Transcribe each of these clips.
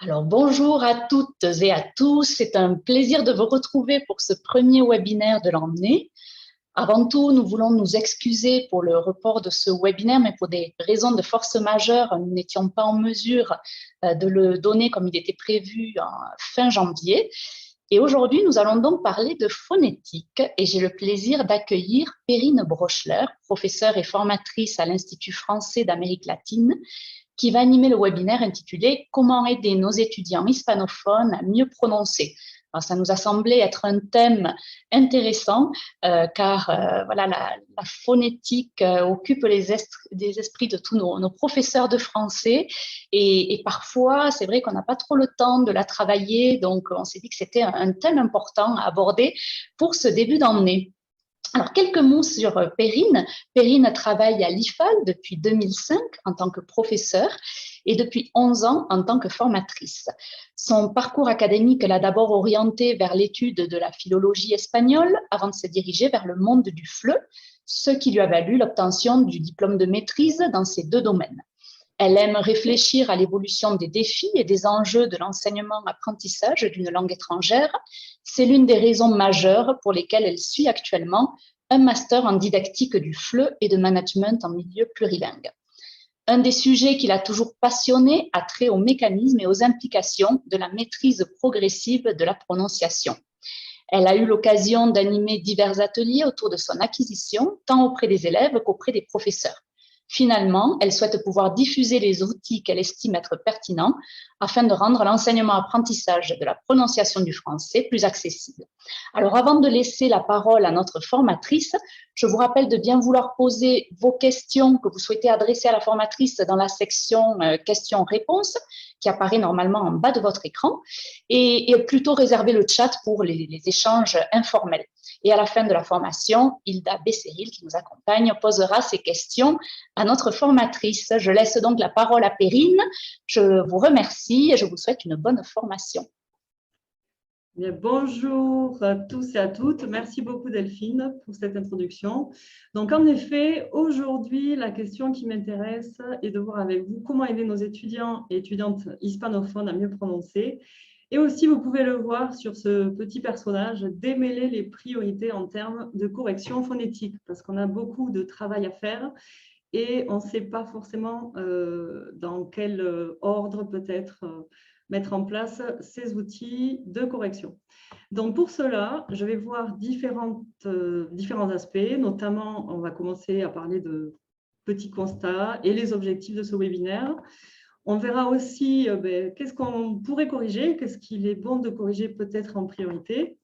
Alors, bonjour à toutes et à tous. C'est un plaisir de vous retrouver pour ce premier webinaire de l'année. Avant tout, nous voulons nous excuser pour le report de ce webinaire, mais pour des raisons de force majeure, nous n'étions pas en mesure de le donner comme il était prévu en fin janvier. Et aujourd'hui, nous allons donc parler de phonétique et j'ai le plaisir d'accueillir Perrine Brochler, professeure et formatrice à l'Institut français d'Amérique latine, qui va animer le webinaire intitulé Comment aider nos étudiants hispanophones à mieux prononcer. Alors, ça nous a semblé être un thème intéressant car voilà, la phonétique occupe des esprits de tous nos professeurs de français et parfois c'est vrai qu'on n'a pas trop le temps de la travailler, donc on s'est dit que c'était un thème important à aborder pour ce début d'année. Alors, quelques mots sur Perrine. Perrine travaille à l'IFAL depuis 2005 en tant que professeure et depuis 11 ans en tant que formatrice. Son parcours académique l'a d'abord orientée vers l'étude de la philologie espagnole avant de se diriger vers le monde du FLE, ce qui lui a valu l'obtention du diplôme de maîtrise dans ces deux domaines. Elle aime réfléchir à l'évolution des défis et des enjeux de l'enseignement-apprentissage d'une langue étrangère. C'est l'une des raisons majeures pour lesquelles elle suit actuellement un master en didactique du FLE et de management en milieu plurilingue. Un des sujets qui l'a toujours passionnée a trait aux mécanismes et aux implications de la maîtrise progressive de la prononciation. Elle a eu l'occasion d'animer divers ateliers autour de son acquisition, tant auprès des élèves qu'auprès des professeurs. Finalement, elle souhaite pouvoir diffuser les outils qu'elle estime être pertinents afin de rendre l'enseignement-apprentissage de la prononciation du français plus accessible. Alors, avant de laisser la parole à notre formatrice, je vous rappelle de bien vouloir poser vos questions que vous souhaitez adresser à la formatrice dans la section questions-réponses qui apparaît normalement en bas de votre écran et plutôt réserver le chat pour les échanges informels. Et à la fin de la formation, Hilda Besseril, qui nous accompagne, posera ses questions à notre formatrice. Je laisse donc la parole à Perrine. Je vous remercie et je vous souhaite une bonne formation. Bien, bonjour à tous et à toutes. Merci beaucoup Delphine pour cette introduction. Donc en effet, aujourd'hui, la question qui m'intéresse est de voir avec vous comment aider nos étudiants et étudiantes hispanophones à mieux prononcer. Et aussi, vous pouvez le voir sur ce petit personnage, démêler les priorités en termes de correction phonétique, parce qu'on a beaucoup de travail à faire et on ne sait pas forcément dans quel ordre peut-être mettre en place ces outils de correction. Donc, pour cela, je vais voir différents aspects, notamment, on va commencer à parler de petits constats et les objectifs de ce webinaire. On verra aussi qu'est-ce qu'on pourrait corriger, qu'est-ce qu'il est bon de corriger peut-être en priorité.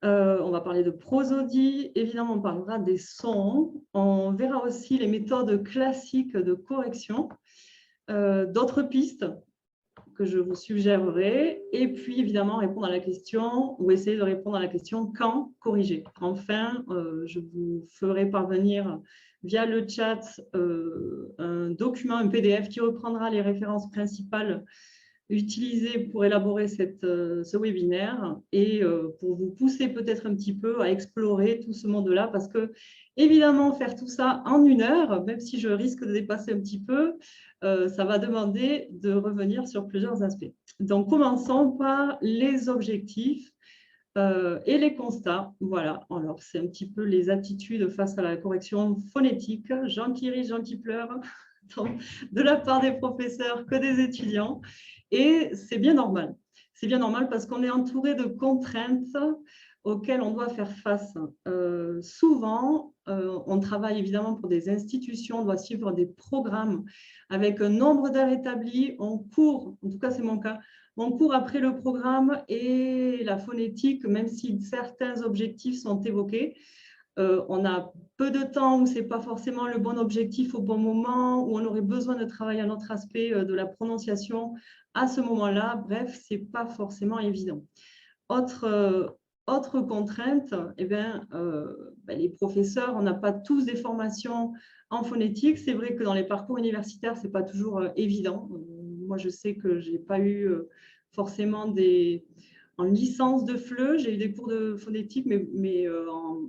On va parler de prosodie, évidemment on parlera des sons, on verra aussi les méthodes classiques de correction, d'autres pistes que je vous suggérerai, et puis évidemment répondre à la question, ou essayer de répondre à la question quand corriger. Enfin, je vous ferai parvenir via le chat un document, un PDF qui reprendra les références principales utilisées pour élaborer ce webinaire et pour vous pousser peut-être un petit peu à explorer tout ce monde-là, parce que évidemment, faire tout ça en 1 heure, même si je risque de dépasser un petit peu, ça va demander de revenir sur plusieurs aspects. Donc, commençons par les objectifs et les constats. Voilà, alors c'est un petit peu les attitudes face à la correction phonétique. Gens qui rient, gens qui pleurent, de la part des professeurs que des étudiants. Et c'est bien normal. C'est bien normal parce qu'on est entouré de contraintes auxquelles on doit faire face. Souvent, on travaille évidemment pour des institutions, on doit suivre des programmes avec un nombre d'heures établi. On court, en tout cas c'est mon cas, on court après le programme et la phonétique, même si certains objectifs sont évoqués. On a peu de temps où ce n'est pas forcément le bon objectif au bon moment, où on aurait besoin de travailler un autre aspect de la prononciation à ce moment-là. Bref, ce n'est pas forcément évident. Autre contrainte, les professeurs, on n'a pas tous des formations en phonétique. C'est vrai que dans les parcours universitaires, ce n'est pas toujours évident. Moi, je sais que je n'ai pas eu forcément en licence de FLE, j'ai eu des cours de phonétique, mais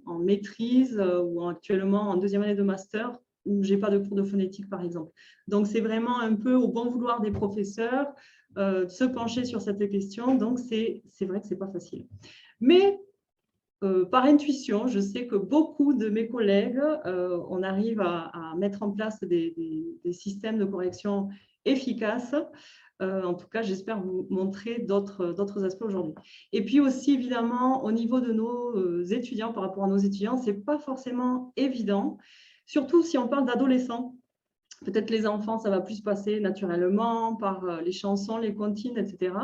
en maîtrise ou actuellement en 2e année de master, où je n'ai pas de cours de phonétique, par exemple. Donc, c'est vraiment un peu au bon vouloir des professeurs se pencher sur cette question. Donc, c'est vrai que ce n'est pas facile. Mais par intuition, je sais que beaucoup de mes collègues, on arrive à mettre en place des systèmes de correction efficaces. En tout cas, j'espère vous montrer d'autres aspects aujourd'hui. Et puis aussi, évidemment, au niveau de nos étudiants, par rapport à nos étudiants, ce n'est pas forcément évident, surtout si on parle d'adolescents. Peut-être les enfants, ça va plus passer naturellement par les chansons, les comptines, etc.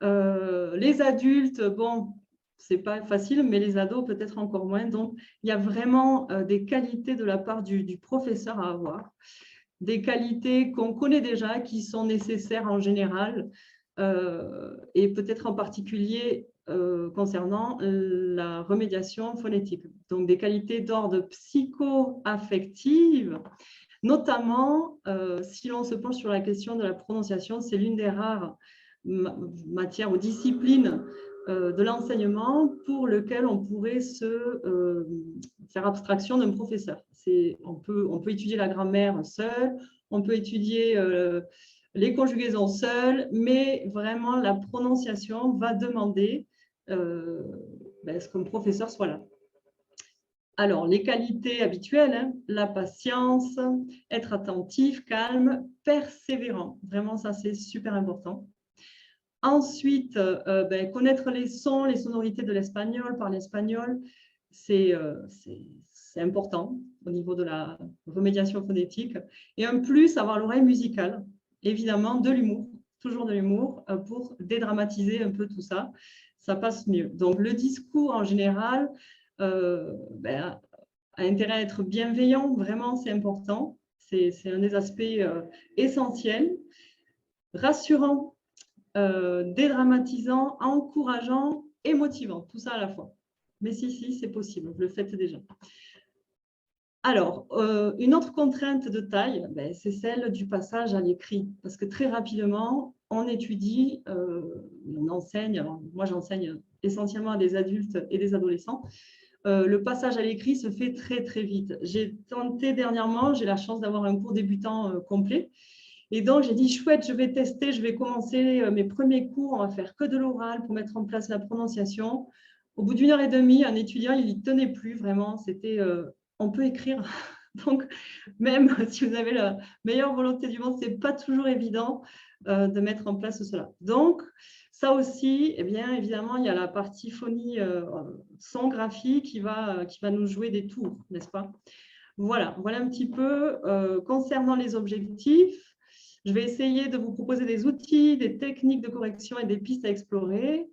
Les adultes, bon, c'est pas facile, mais les ados, peut-être encore moins. Donc, il y a vraiment des qualités de la part du professeur à avoir, des qualités qu'on connaît déjà, qui sont nécessaires en général, et peut-être en particulier concernant la remédiation phonétique. Donc, des qualités d'ordre psycho-affective, notamment si l'on se penche sur la question de la prononciation, c'est l'une des rares matières ou disciplines de l'enseignement pour lequel on pourrait se faire abstraction d'un professeur. On peut étudier la grammaire seul, on peut étudier les conjugaisons seules, mais vraiment la prononciation va demander ce qu'un professeur soit là. Alors, les qualités habituelles, hein, la patience, être attentif, calme, persévérant. Vraiment, ça, c'est super important. Ensuite, connaître les sons, les sonorités de l'espagnol, par l'espagnol, c'est important au niveau de la remédiation phonétique. Et en plus, avoir l'oreille musicale, évidemment, de l'humour, toujours de l'humour, pour dédramatiser un peu tout ça. Ça passe mieux. Donc, le discours, en général, a intérêt à être bienveillant. Vraiment, c'est important. C'est un des aspects essentiels. Rassurant, dédramatisant, encourageant et motivant, tout ça à la fois. Mais si, c'est possible, vous le faites déjà. Alors, une autre contrainte de taille, c'est celle du passage à l'écrit, parce que très rapidement, on étudie, on enseigne, moi j'enseigne essentiellement à des adultes et des adolescents, le passage à l'écrit se fait très très vite. J'ai tenté dernièrement, j'ai la chance d'avoir un cours débutant complet, et donc, j'ai dit, chouette, je vais tester, je vais commencer mes premiers cours, on va faire que de l'oral pour mettre en place la prononciation. Au bout d'1 heure et demie, un étudiant, il n'y tenait plus vraiment, c'était, on peut écrire. Donc, même si vous avez la meilleure volonté du monde, ce n'est pas toujours évident de mettre en place cela. Donc, ça aussi, eh bien, évidemment, il y a la partie phonie, son graphie qui va nous jouer des tours, n'est-ce pas? Voilà un petit peu concernant les objectifs. Je vais essayer de vous proposer des outils, des techniques de correction et des pistes à explorer.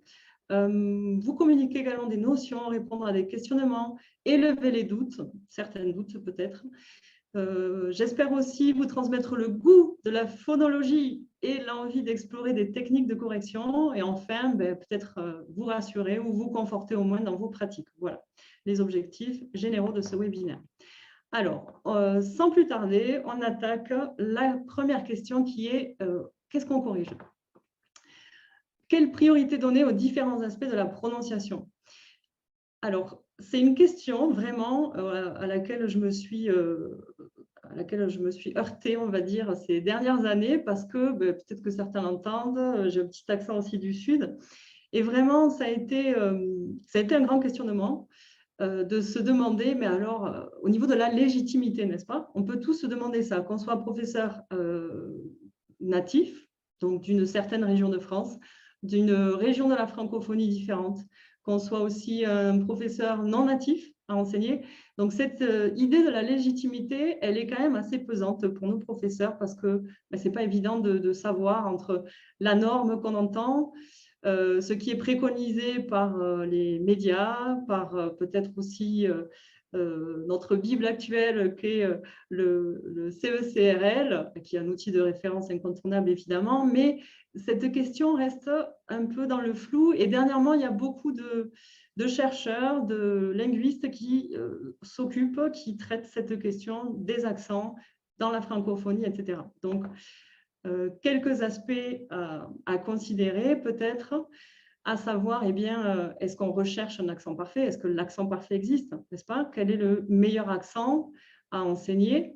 Vous communiquer également des notions, répondre à des questionnements, élever les doutes, certains doutes peut-être. J'espère aussi vous transmettre le goût de la phonologie et l'envie d'explorer des techniques de correction. Et enfin, peut-être vous rassurer ou vous conforter au moins dans vos pratiques. Voilà les objectifs généraux de ce webinaire. Alors, sans plus tarder, on attaque la première question qui est qu'est-ce qu'on corrige? Quelle priorité donner aux différents aspects de la prononciation? Alors, c'est une question vraiment à laquelle je me suis heurtée, on va dire, ces dernières années, parce que peut-être que certains l'entendent, j'ai un petit accent aussi du Sud. Et vraiment, ça a été un grand questionnement. De se demander, mais alors, au niveau de la légitimité, n'est-ce pas? On peut tous se demander ça, qu'on soit professeur natif, donc d'une certaine région de France, d'une région de la francophonie différente, qu'on soit aussi un professeur non natif à enseigner. Donc, cette idée de la légitimité, elle est quand même assez pesante pour nos professeurs parce que ce n'est pas évident de savoir entre la norme qu'on entend, ce qui est préconisé par les médias, par peut-être aussi notre Bible actuelle qui est le CECRL, qui est un outil de référence incontournable évidemment, mais cette question reste un peu dans le flou. Et dernièrement, il y a beaucoup de chercheurs, de linguistes qui s'occupent, qui traitent cette question des accents dans la francophonie, etc. Donc, quelques aspects à considérer peut-être, à savoir, est-ce qu'on recherche un accent parfait? Est-ce que l'accent parfait existe, n'est-ce pas? Quel est le meilleur accent à enseigner?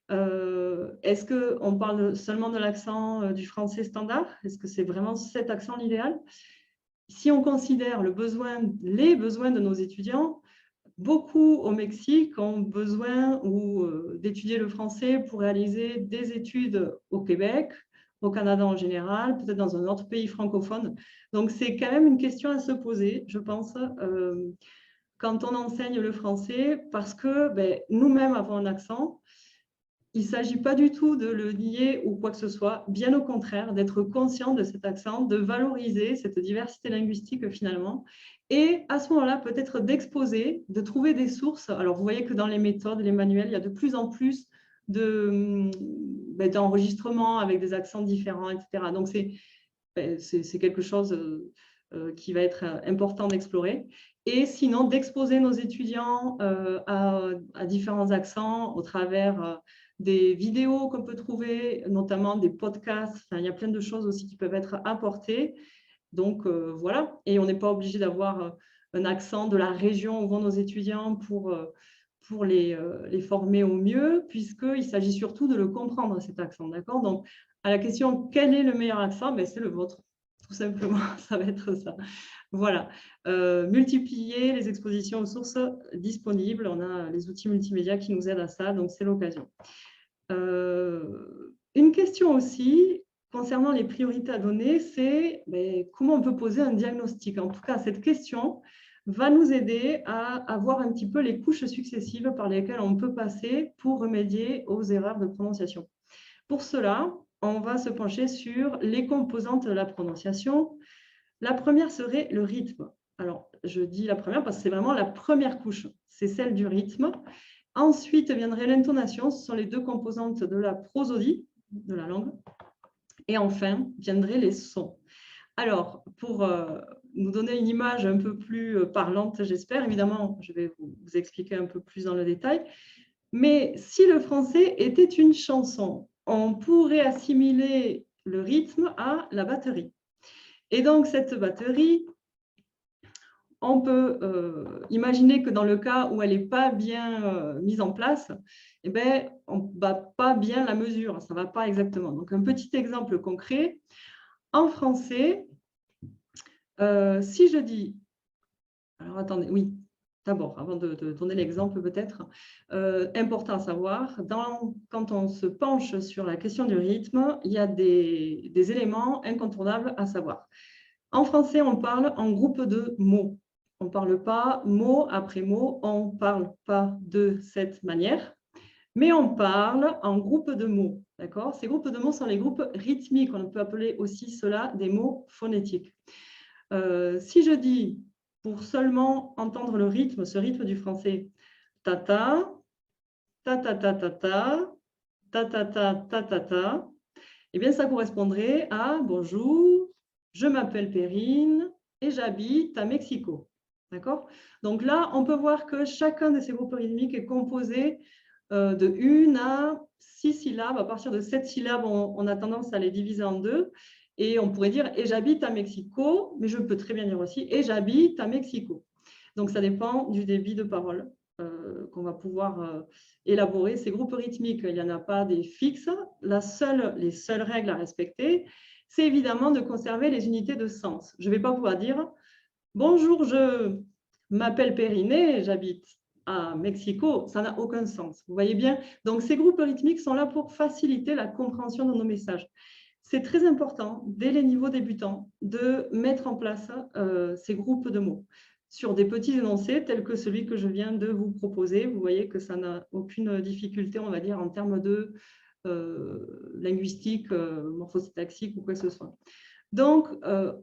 Est-ce qu'on parle seulement de l'accent du français standard? Est-ce que c'est vraiment cet accent l'idéal? Si on considère les besoins de nos étudiants, beaucoup au Mexique ont besoin d'étudier le français pour réaliser des études au Québec, au Canada en général, peut-être dans un autre pays francophone. Donc, c'est quand même une question à se poser, je pense, quand on enseigne le français, parce que nous-mêmes avons un accent. Il ne s'agit pas du tout de le nier ou quoi que ce soit, bien au contraire, d'être conscient de cet accent, de valoriser cette diversité linguistique finalement, et à ce moment-là, peut-être d'exposer, de trouver des sources. Alors, vous voyez que dans les méthodes, les manuels, il y a de plus en plus d'enregistrements avec des accents différents, etc. Donc, c'est quelque chose qui va être important d'explorer. Et sinon, d'exposer nos étudiants à différents accents au travers des vidéos qu'on peut trouver, notamment des podcasts. Enfin, il y a plein de choses aussi qui peuvent être apportées. Donc, voilà. Et on n'est pas obligé d'avoir un accent de la région où vont nos étudiants pour les former au mieux, puisqu'il s'agit surtout de le comprendre, cet accent. D'accord? Donc, à la question « Quel est le meilleur accent ?» c'est le vôtre. Tout simplement, ça va être ça. Voilà. Multiplier les expositions aux sources disponibles. On a les outils multimédia qui nous aident à ça, donc c'est l'occasion. Une question aussi concernant les priorités à donner, c'est comment on peut poser un diagnostic. En tout cas, cette question va nous aider à avoir un petit peu les couches successives par lesquelles on peut passer pour remédier aux erreurs de prononciation. Pour cela, on va se pencher sur les composantes de la prononciation. La première serait le rythme. Alors, je dis la première parce que c'est vraiment la première couche, c'est celle du rythme. Ensuite viendrait l'intonation, ce sont les deux composantes de la prosodie, de la langue. Et enfin, viendraient les sons. Alors, pour nous donner une image un peu plus parlante, j'espère, évidemment, je vais vous expliquer un peu plus dans le détail, mais si le français était une chanson, on pourrait assimiler le rythme à la batterie. Et donc, cette batterie, on peut imaginer que dans le cas où elle n'est pas bien mise en place, on ne bat pas bien la mesure, ça ne va pas exactement. Donc, un petit exemple concret. En français, si je dis… Alors, attendez, oui, d'abord, avant de donner l'exemple peut-être, important à savoir, quand on se penche sur la question du rythme, il y a des éléments incontournables à savoir. En français, on parle en groupe de mots. On ne parle pas mot après mot, on ne parle pas de cette manière, mais on parle en groupe de mots. D'accord ? Ces groupes de mots sont les groupes rythmiques. On peut appeler aussi cela des mots phonétiques. Si je dis, pour seulement entendre le rythme, ce rythme du français, tata, ta-ta-ta-ta-ta, ta-ta-ta-ta-ta-ta, eh bien, ça correspondrait à bonjour, je m'appelle Perrine et j'habite à Mexico. D'accord ? Donc là, on peut voir que chacun de ces groupes rythmiques est composé de 1 à 6 syllabes. À partir de 7 syllabes, on a tendance à les diviser en deux. Et on pourrait dire « et j'habite à Mexico », mais je peux très bien dire aussi « et j'habite à Mexico ». Donc, ça dépend du débit de parole qu'on va pouvoir élaborer. Ces groupes rythmiques, il n'y en a pas des fixes. Les seules règles à respecter, c'est évidemment de conserver les unités de sens. Je ne vais pas pouvoir dire « bonjour, je m'appelle Perrine et j'habite à Mexico », ça n'a aucun sens. Vous voyez bien ? Donc, ces groupes rythmiques sont là pour faciliter la compréhension de nos messages. C'est très important, dès les niveaux débutants, de mettre en place ces groupes de mots sur des petits énoncés tels que celui que je viens de vous proposer. Vous voyez que ça n'a aucune difficulté, on va dire, en termes de linguistique, morphosyntaxique ou quoi que ce soit. Donc,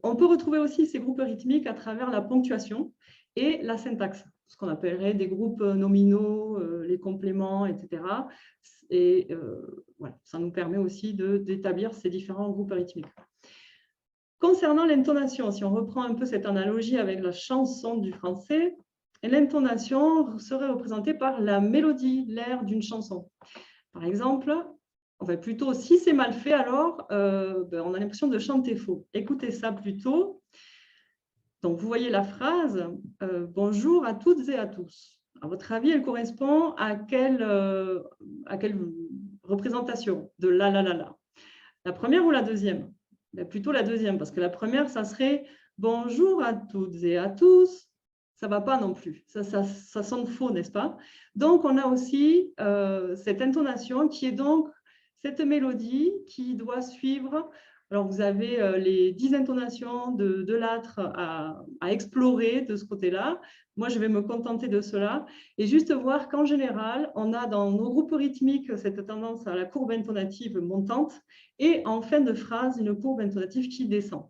on peut retrouver aussi ces groupes rythmiques à travers la ponctuation et la syntaxe, ce qu'on appellerait des groupes nominaux, les compléments, etc. Et voilà, ça nous permet aussi d'établir ces différents groupes rythmiques. Concernant l'intonation, si on reprend un peu cette analogie avec la chanson du français, l'intonation serait représentée par la mélodie, l'air d'une chanson. Par exemple, enfin plutôt, si c'est mal fait, alors on a l'impression de chanter faux. Écoutez ça plutôt. Donc, vous voyez la phrase « Bonjour à toutes et à tous ». À votre avis, elle correspond à quel représentation de la, la, la, la. La première ou la deuxième? Ben, plutôt la deuxième, parce que la première, ça serait « Bonjour à toutes et à tous ». Ça ne va pas non plus. Ça sonne faux, n'est-ce pas? Donc, on a aussi cette intonation qui est donc cette mélodie qui doit suivre. Alors, vous avez les 10 intonations de l'âtre à explorer de ce côté-là. Moi, je vais me contenter de cela et juste voir qu'en général, on a dans nos groupes rythmiques cette tendance à la courbe intonative montante et en fin de phrase, une courbe intonative qui descend.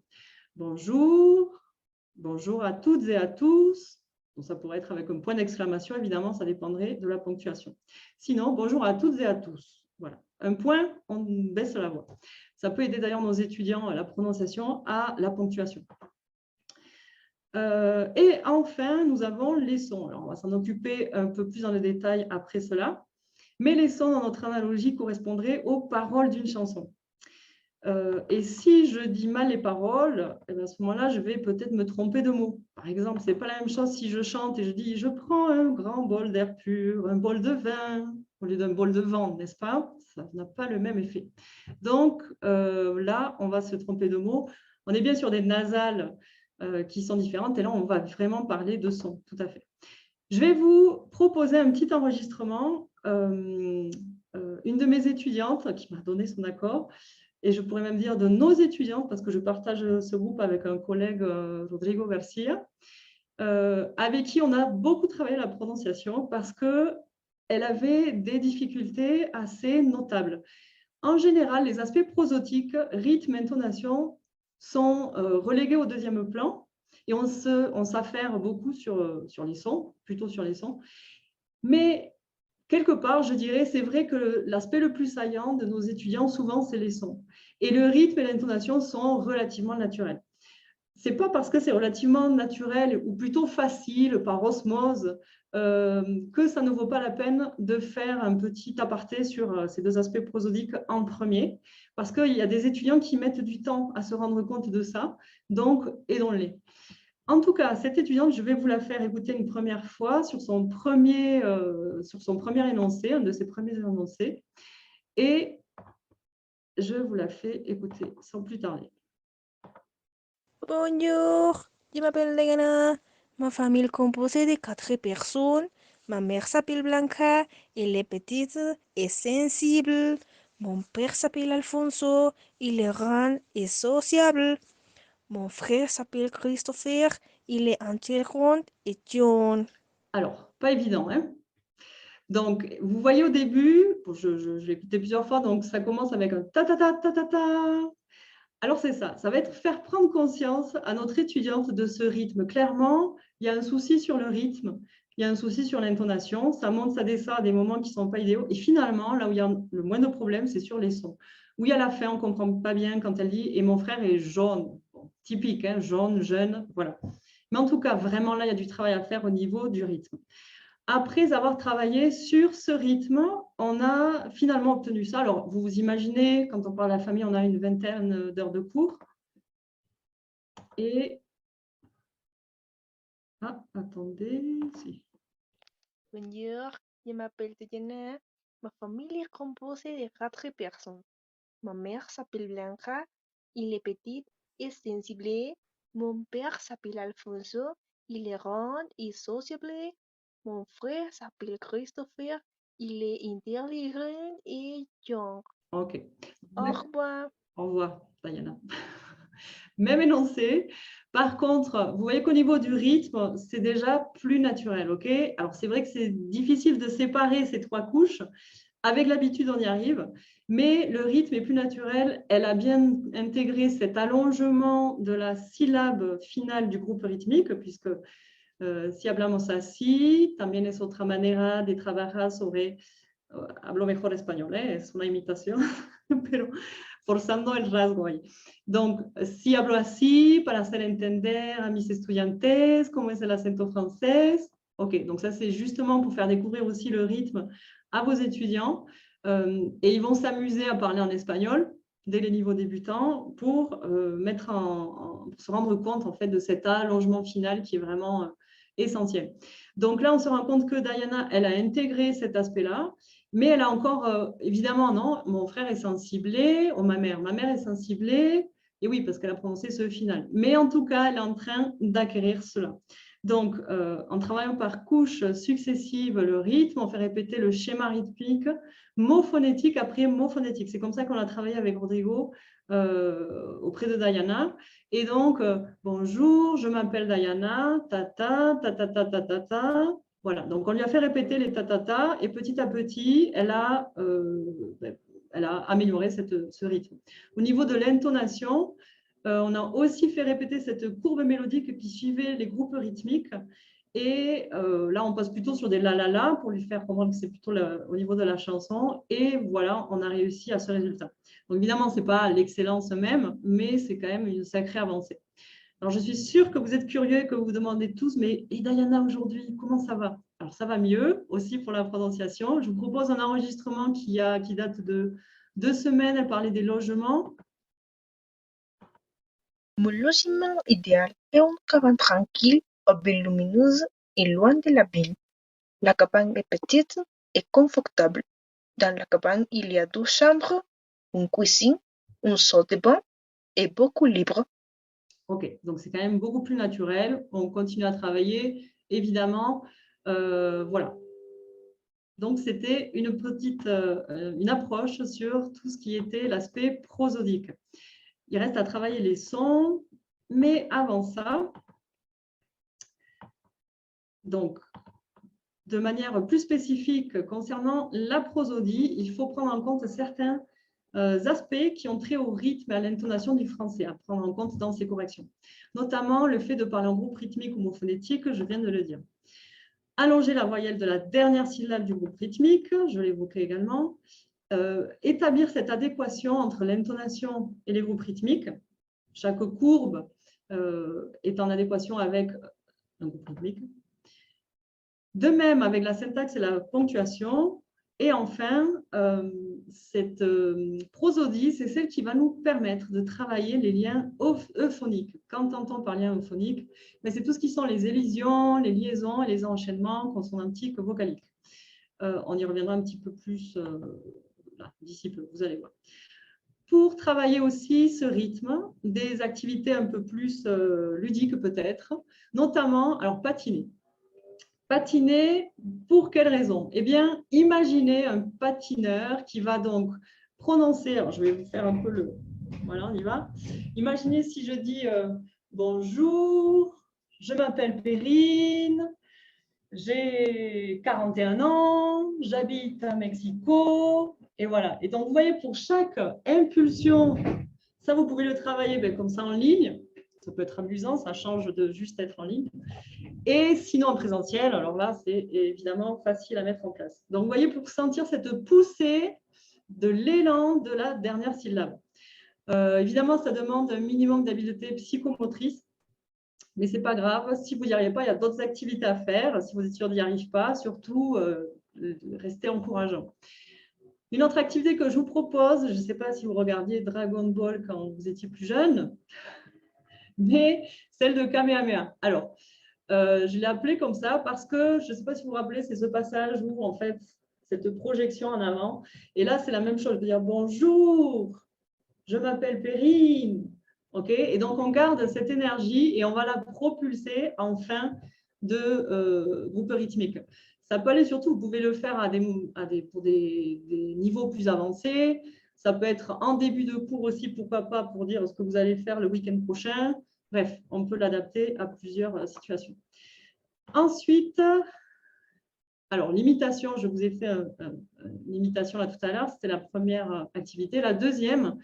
Bonjour, bonjour à toutes et à tous. Donc, ça pourrait être avec un point d'exclamation, évidemment, ça dépendrait de la ponctuation. Sinon, bonjour à toutes et à tous. Voilà. Un point, on baisse la voix. Ça peut aider d'ailleurs nos étudiants à la prononciation, à la ponctuation. Et enfin, nous avons les sons. Alors, on va s'en occuper un peu plus dans le détail après cela. Mais les sons, dans notre analogie, correspondraient aux paroles d'une chanson. Et si je dis mal les paroles, eh bien à ce moment-là, je vais peut-être me tromper de mots. Par exemple, ce n'est pas la même chose si je chante et je dis « je prends un grand bol d'air pur, un bol de vin » au lieu d'un bol de vent, n'est-ce pas? Ça n'a pas le même effet. Donc là, on va se tromper de mots. On est bien sur des nasales qui sont différentes et là, on va vraiment parler de son, tout à fait. Je vais vous proposer un petit enregistrement. Une de mes étudiantes qui m'a donné son accord, et je pourrais même dire de nos étudiantes, parce que je partage ce groupe avec un collègue, Rodrigo Garcia, avec qui on a beaucoup travaillé la prononciation parce qu'elle avait des difficultés assez notables. En général, les aspects prosotiques, rythme, intonation, sont relégués au deuxième plan et on s'affaire beaucoup sur les sons, plutôt sur les sons. Mais quelque part, je dirais, c'est vrai que l'aspect le plus saillant de nos étudiants, souvent, c'est les sons. Et le rythme et l'intonation sont relativement naturels. Ce n'est pas parce que c'est relativement naturel ou plutôt facile par osmose que ça ne vaut pas la peine de faire un petit aparté sur ces deux aspects prosodiques en premier, parce qu'il y a des étudiants qui mettent du temps à se rendre compte de ça, donc aidons-les. En tout cas, cette étudiante, je vais vous la faire écouter une première fois sur son premier énoncé, un de ses premiers énoncés, et je vous la fais écouter sans plus tarder. Bonjour, je m'appelle Diana. Ma famille est composée de 4 personnes. Ma mère s'appelle Blanca, elle est petite et sensible. Mon père s'appelle Alfonso, il est grand et sociable. Mon frère s'appelle Christopher, il est intelligent et jeune. Alors, pas évident, hein? Donc, vous voyez au début, je l'ai écouté plusieurs fois, donc ça commence avec un ta-ta-ta-ta-ta-ta. Alors, c'est ça. Ça va être faire prendre conscience à notre étudiante de ce rythme. Clairement, il y a un souci sur le rythme, il y a un souci sur l'intonation. Ça monte, ça descend à des moments qui ne sont pas idéaux. Et finalement, là où il y a le moins de problèmes, c'est sur les sons. Oui, à la fin, on ne comprend pas bien quand elle dit « et mon frère est jaune ». Bon, typique, hein, jaune, jeune, voilà. Mais en tout cas, vraiment, là, il y a du travail à faire au niveau du rythme. Après avoir travaillé sur ce rythme, on a finalement obtenu ça. Alors, vous vous imaginez, quand on parle de la famille, on a une vingtaine d'heures de cours. Et... Ah, attendez. Si. Bonjour, je m'appelle Diana. Ma famille est composée de 4 personnes. Ma mère s'appelle Blanca, il est petite et sensible. Mon père s'appelle Alfonso, il est grand et sociable. Mon frère s'appelle Christopher, il est intelligent et jeune. OK. Au revoir. Au revoir, Diana. Même énoncé. Par contre, vous voyez qu'au niveau du rythme, c'est déjà plus naturel. OK? Alors, c'est vrai que c'est difficile de séparer ces 3 couches. Avec l'habitude, on y arrive. Mais le rythme est plus naturel. Elle a bien intégré cet allongement de la syllabe finale du groupe rythmique, puisque si hablamos así, también es otra manera de trabajar sobre, hablo mejor español, es una imitación, pero forzando el rasgo ahí. Donc, si hablo así, para hacer entender a mis estudiantes cómo es el acento francés. OK, donc ça, c'est justement pour faire découvrir aussi le rythme à vos étudiants. Et ils vont s'amuser à parler en espagnol dès les niveaux débutants pour se rendre compte en fait, de cet allongement final qui est vraiment essentiel. Donc là, on se rend compte que Diana, elle a intégré cet aspect-là. Mais elle a encore, évidemment, non, mon frère est sensiblé, ou ma mère est sensiblée, et oui, parce qu'elle a prononcé ce final. Mais en tout cas, elle est en train d'acquérir cela. Donc, en travaillant par couches successives le rythme, on fait répéter le schéma rythmique, mot phonétique après mot phonétique. C'est comme ça qu'on a travaillé avec Rodrigo auprès de Diana. Et donc, bonjour, je m'appelle Diana, tata, tata, tata, tata. Voilà, donc on lui a fait répéter les tatata et petit à petit, elle a amélioré ce rythme. Au niveau de l'intonation, on a aussi fait répéter cette courbe mélodique qui suivait les groupes rythmiques. Et là, on passe plutôt sur des la pour lui faire comprendre que c'est plutôt au niveau de la chanson. Et voilà, on a réussi à ce résultat. Donc évidemment, ce n'est pas l'excellence même, mais c'est quand même une sacrée avancée. Alors, je suis sûre que vous êtes curieux et que vous vous demandez tous, mais et Diana aujourd'hui, comment ça va? Alors, ça va mieux aussi pour la prononciation. Je vous propose un enregistrement qui date de 2 semaines. Elle parlait des logements. Mon logement idéal est une cabane tranquille, aux baies lumineuses et loin de la ville. La cabane est petite et confortable. Dans la cabane, il y a 2 chambres, une cuisine, une salle de bain et beaucoup libre. Ok, donc c'est quand même beaucoup plus naturel. On continue à travailler, évidemment. Voilà. Donc, c'était une petite une approche sur tout ce qui était l'aspect prosodique. Il reste à travailler les sons, mais avant ça, donc, de manière plus spécifique concernant la prosodie, il faut prendre en compte certains aspects qui ont trait au rythme et à l'intonation du français, à prendre en compte dans ces corrections. Notamment le fait de parler en groupe rythmique ou homophonétique, je viens de le dire. Allonger la voyelle de la dernière syllabe du groupe rythmique, je l'évoquais également. Établir cette adéquation entre l'intonation et les groupes rythmiques. Chaque courbe est en adéquation avec un groupe rythmique. De même avec la syntaxe et la ponctuation. Et enfin, cette prosodie, c'est celle qui va nous permettre de travailler les liens euphoniques. Qu'entend-on par lien euphonique? C'est tout ce qui sont les élisions, les liaisons et les enchaînements consonantiques vocaliques. On y reviendra un petit peu plus d'ici peu, vous allez voir. Pour travailler aussi ce rythme, des activités un peu plus ludiques peut-être, notamment, alors patiner. Patiner, pour quelle raison? Eh bien, imaginez un patineur qui va donc prononcer, alors je vais vous faire un peu le... Voilà, on y va. Imaginez si je dis bonjour, je m'appelle Perrine, j'ai 41 ans, j'habite à Mexico, et voilà. Et donc, vous voyez, pour chaque impulsion, ça, vous pouvez le travailler comme ça en ligne. Ça peut être amusant, ça change de juste être en ligne. Et sinon, en présentiel, alors là, c'est évidemment facile à mettre en place. Donc, vous voyez, pour sentir cette poussée de l'élan de la dernière syllabe. Évidemment, ça demande un minimum d'habileté psychomotrice. Mais ce n'est pas grave, si vous n'y arrivez pas, il y a d'autres activités à faire. Si vos étudiants n'y arrivent pas, surtout, restez encourageants. Une autre activité que je vous propose, je ne sais pas si vous regardiez Dragon Ball quand vous étiez plus jeune, mais celle de Kamehameha. Alors, je l'ai appelée comme ça parce que, je ne sais pas si vous vous rappelez, c'est ce passage où, en fait, cette projection en avant. Et là, c'est la même chose. Je veux dire, bonjour, je m'appelle Perrine. Okay, et donc, on garde cette énergie et on va la propulser en fin de groupe rythmique. Ça peut aller surtout, vous pouvez le faire pour des niveaux plus avancés. Ça peut être en début de cours aussi, pourquoi pas, pour dire ce que vous allez faire le week-end prochain. Bref, on peut l'adapter à plusieurs situations. Ensuite, alors l'imitation, je vous ai fait une imitation là tout à l'heure, c'était la première activité. La deuxième,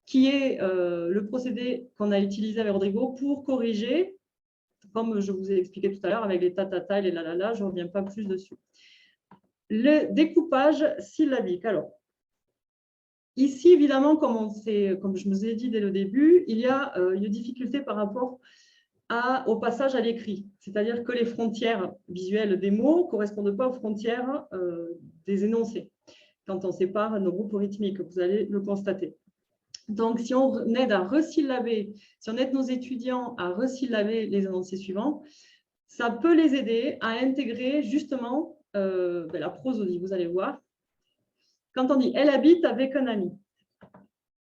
qui est le procédé qu'on a utilisé avec Rodrigo pour corriger, comme je vous ai expliqué tout à l'heure avec les tatata et les lalala, je ne reviens pas plus dessus. Le découpage syllabique. Alors, ici, évidemment, comme je vous ai dit dès le début, il y a une difficulté par rapport au passage à l'écrit. C'est-à-dire que les frontières visuelles des mots ne correspondent pas aux frontières des énoncés. Quand on sépare nos groupes rythmiques, vous allez le constater. Donc, si on aide à resyllaber, si on aide nos étudiants à resyllaber les énoncés suivants, ça peut les aider à intégrer justement la prosodie. Vous allez voir. Quand on dit « elle habite avec un ami »,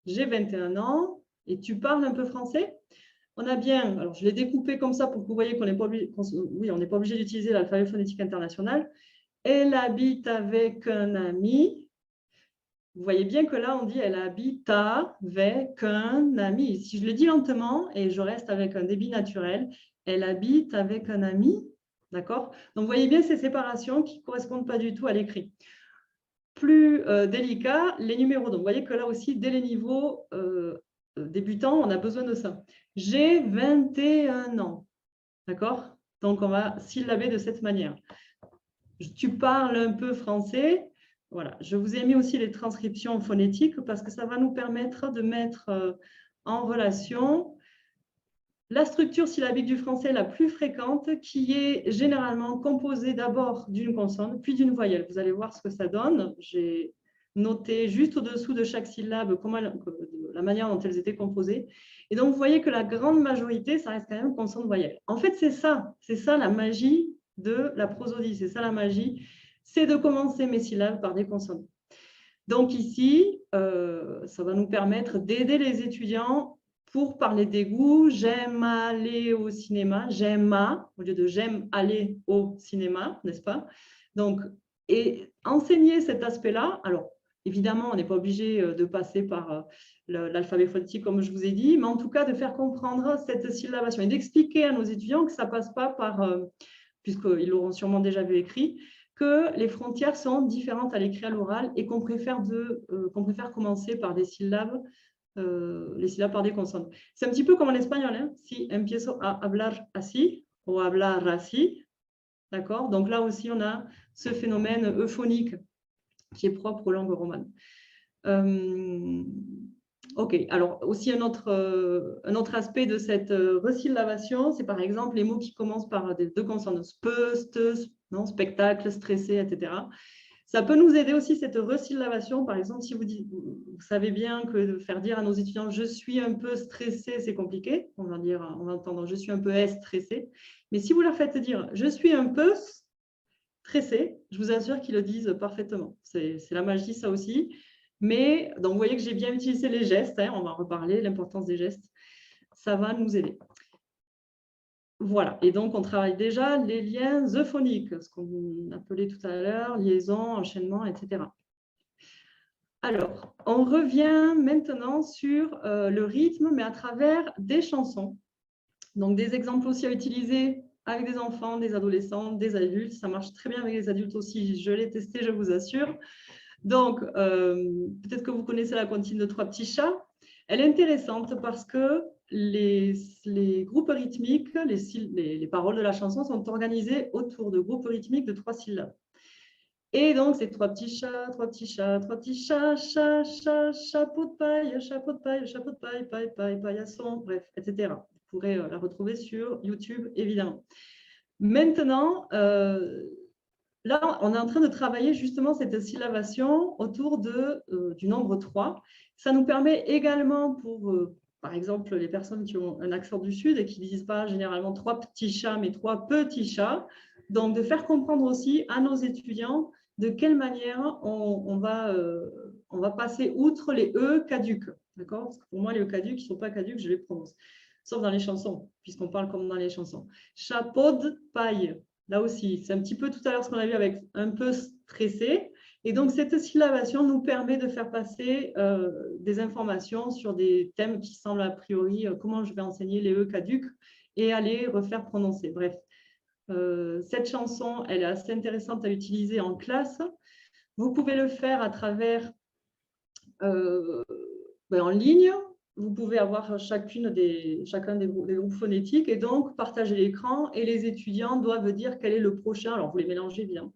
j'ai 21 ans et tu parles un peu français? On a bien, alors je l'ai découpé comme ça pour que vous voyez qu'on n'est pas obligé, oui, on n'est pas obligé d'utiliser l'alphabet phonétique international. Elle habite avec un ami. Vous voyez bien que là, on dit « elle habite avec un ami ». Si je le dis lentement et je reste avec un débit naturel, « elle habite avec un ami ». D'accord? Donc, vous voyez bien ces séparations qui ne correspondent pas du tout à l'écrit. Plus délicat, les numéros. Donc, vous voyez que là aussi, dès les niveaux débutants, on a besoin de ça. J'ai 21 ans. D'accord? Donc, on va syllaber de cette manière. Tu parles un peu français. Voilà. Je vous ai mis aussi les transcriptions phonétiques parce que ça va nous permettre de mettre en relation la structure syllabique du français la plus fréquente qui est généralement composée d'abord d'une consonne puis d'une voyelle. Vous allez voir ce que ça donne. J'ai noté juste au-dessous de chaque syllabe la manière dont elles étaient composées. Et donc, vous voyez que la grande majorité, ça reste quand même consonne-voyelle. En fait, c'est ça la magie de la prosodie. C'est ça la magie, c'est de commencer mes syllabes par des consonnes. Donc ici, ça va nous permettre d'aider les étudiants pour parler des goûts. J'aime aller au cinéma, j'aime au lieu de j'aime aller au cinéma, n'est-ce pas? Donc, et enseigner cet aspect-là, alors évidemment, on n'est pas obligé de passer par l'alphabet phonétique comme je vous ai dit, mais en tout cas de faire comprendre cette syllabation et d'expliquer à nos étudiants que ça ne passe pas par, puisqu'ils l'auront sûrement déjà vu écrit, que les frontières sont différentes à l'écrit à l'oral et qu'on préfère commencer par des syllabes, les syllabes par des consonnes. C'est un petit peu comme en espagnol, hein? Si empiezo a hablar así o hablar así, d'accord? Donc là aussi, on a ce phénomène euphonique qui est propre aux langues romanes. Ok, alors aussi un autre aspect de cette resyllabation, c'est par exemple les mots qui commencent par des deux consonnes, spe, ste, non, spectacle, stressé, etc. Ça peut nous aider aussi cette resyllabation. Par exemple, si vous savez bien que de faire dire à nos étudiants « je suis un peu stressé », c'est compliqué. On va entendre « je suis un peu stressé ». Mais si vous leur faites dire « je suis un peu stressé », je vous assure qu'ils le disent parfaitement. C'est la magie, ça aussi. Mais donc, vous voyez que j'ai bien utilisé les gestes. Hein, on va en reparler, l'importance des gestes. Ça va nous aider. Voilà. Et donc, on travaille déjà les liens euphoniques, ce qu'on appelait tout à l'heure, liaison, enchaînement, etc. Alors, on revient maintenant sur le rythme, mais à travers des chansons. Donc, des exemples aussi à utiliser avec des enfants, des adolescents, des adultes. Ça marche très bien avec les adultes aussi. Je l'ai testé, je vous assure. Donc, peut-être que vous connaissez la comptine de 3 petits chats. Elle est intéressante parce que les groupes rythmiques, les paroles de la chanson sont organisées autour de groupes rythmiques de 3 syllabes. Et donc, c'est 3 petits chats, 3 petits chats, 3 petits chats, chat, chat, chapeau de paille, chapeau de paille, chapeau de paille, paille, paille, paillasson, bref, etc. Vous pourrez la retrouver sur YouTube, évidemment. Maintenant, là, on est en train de travailler justement cette syllabation autour du nombre 3. Ça nous permet également pour, par exemple, les personnes qui ont un accent du Sud et qui ne disent pas généralement 3 petits chats, mais 3 petits chats. Donc, de faire comprendre aussi à nos étudiants de quelle manière on va passer outre les E caduques. D'accord? Parce que pour moi, les E caduques, ils ne sont pas caduques, je les prononce. Sauf dans les chansons, puisqu'on parle comme dans les chansons. Chapeau de paille. Là aussi, c'est un petit peu tout à l'heure ce qu'on a vu avec un peu stressé. Et donc, cette syllabation nous permet de faire passer des informations sur des thèmes qui semblent a priori, comment je vais enseigner les E caduques et à les refaire prononcer. Bref, cette chanson, elle est assez intéressante à utiliser en classe. Vous pouvez le faire à travers, en ligne. Vous pouvez avoir chacun des groupes phonétiques et donc partager l'écran et les étudiants doivent dire quel est le prochain. Alors, vous les mélangez bien.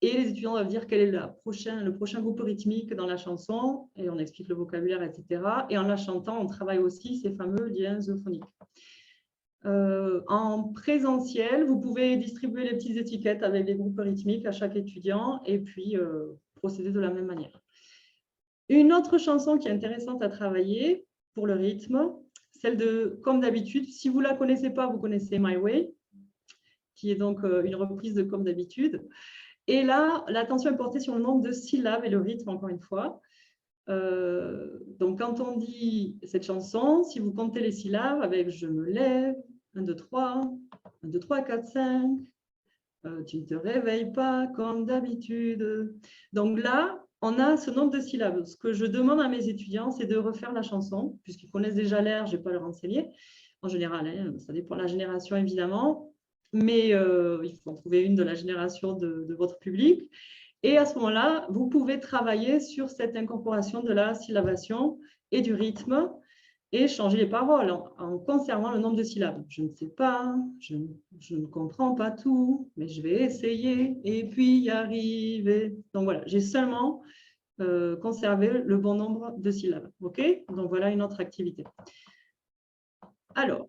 Et les étudiants doivent dire quel est le prochain groupe rythmique dans la chanson et on explique le vocabulaire, etc. Et en la chantant, on travaille aussi ces fameux liens euphoniques. En présentiel, vous pouvez distribuer les petites étiquettes avec les groupes rythmiques à chaque étudiant et puis procéder de la même manière. Une autre chanson qui est intéressante à travailler pour le rythme, celle de Comme d'habitude. Si vous ne la connaissez pas, vous connaissez My Way, qui est donc une reprise de Comme d'habitude. Et là, l'attention est portée sur le nombre de syllabes et le rythme, encore une fois. Donc, quand on dit cette chanson, si vous comptez les syllabes avec « je me lève », 1, 2, 3, 1, 2, 3, 4, 5, tu ne te réveilles pas comme d'habitude. Donc là, on a ce nombre de syllabes. Ce que je demande à mes étudiants, c'est de refaire la chanson, puisqu'ils connaissent déjà l'air, je ne vais pas leur enseigner. En général, hein, ça dépend de la génération, évidemment, mais il faut en trouver une de la génération de votre public. Et à ce moment-là, vous pouvez travailler sur cette incorporation de la syllabation et du rythme et changer les paroles en conservant le nombre de syllabes. Je ne sais pas, je ne comprends pas tout, mais je vais essayer et puis y arriver. Donc voilà, j'ai seulement conservé le bon nombre de syllabes. OK? Donc voilà une autre activité. Alors,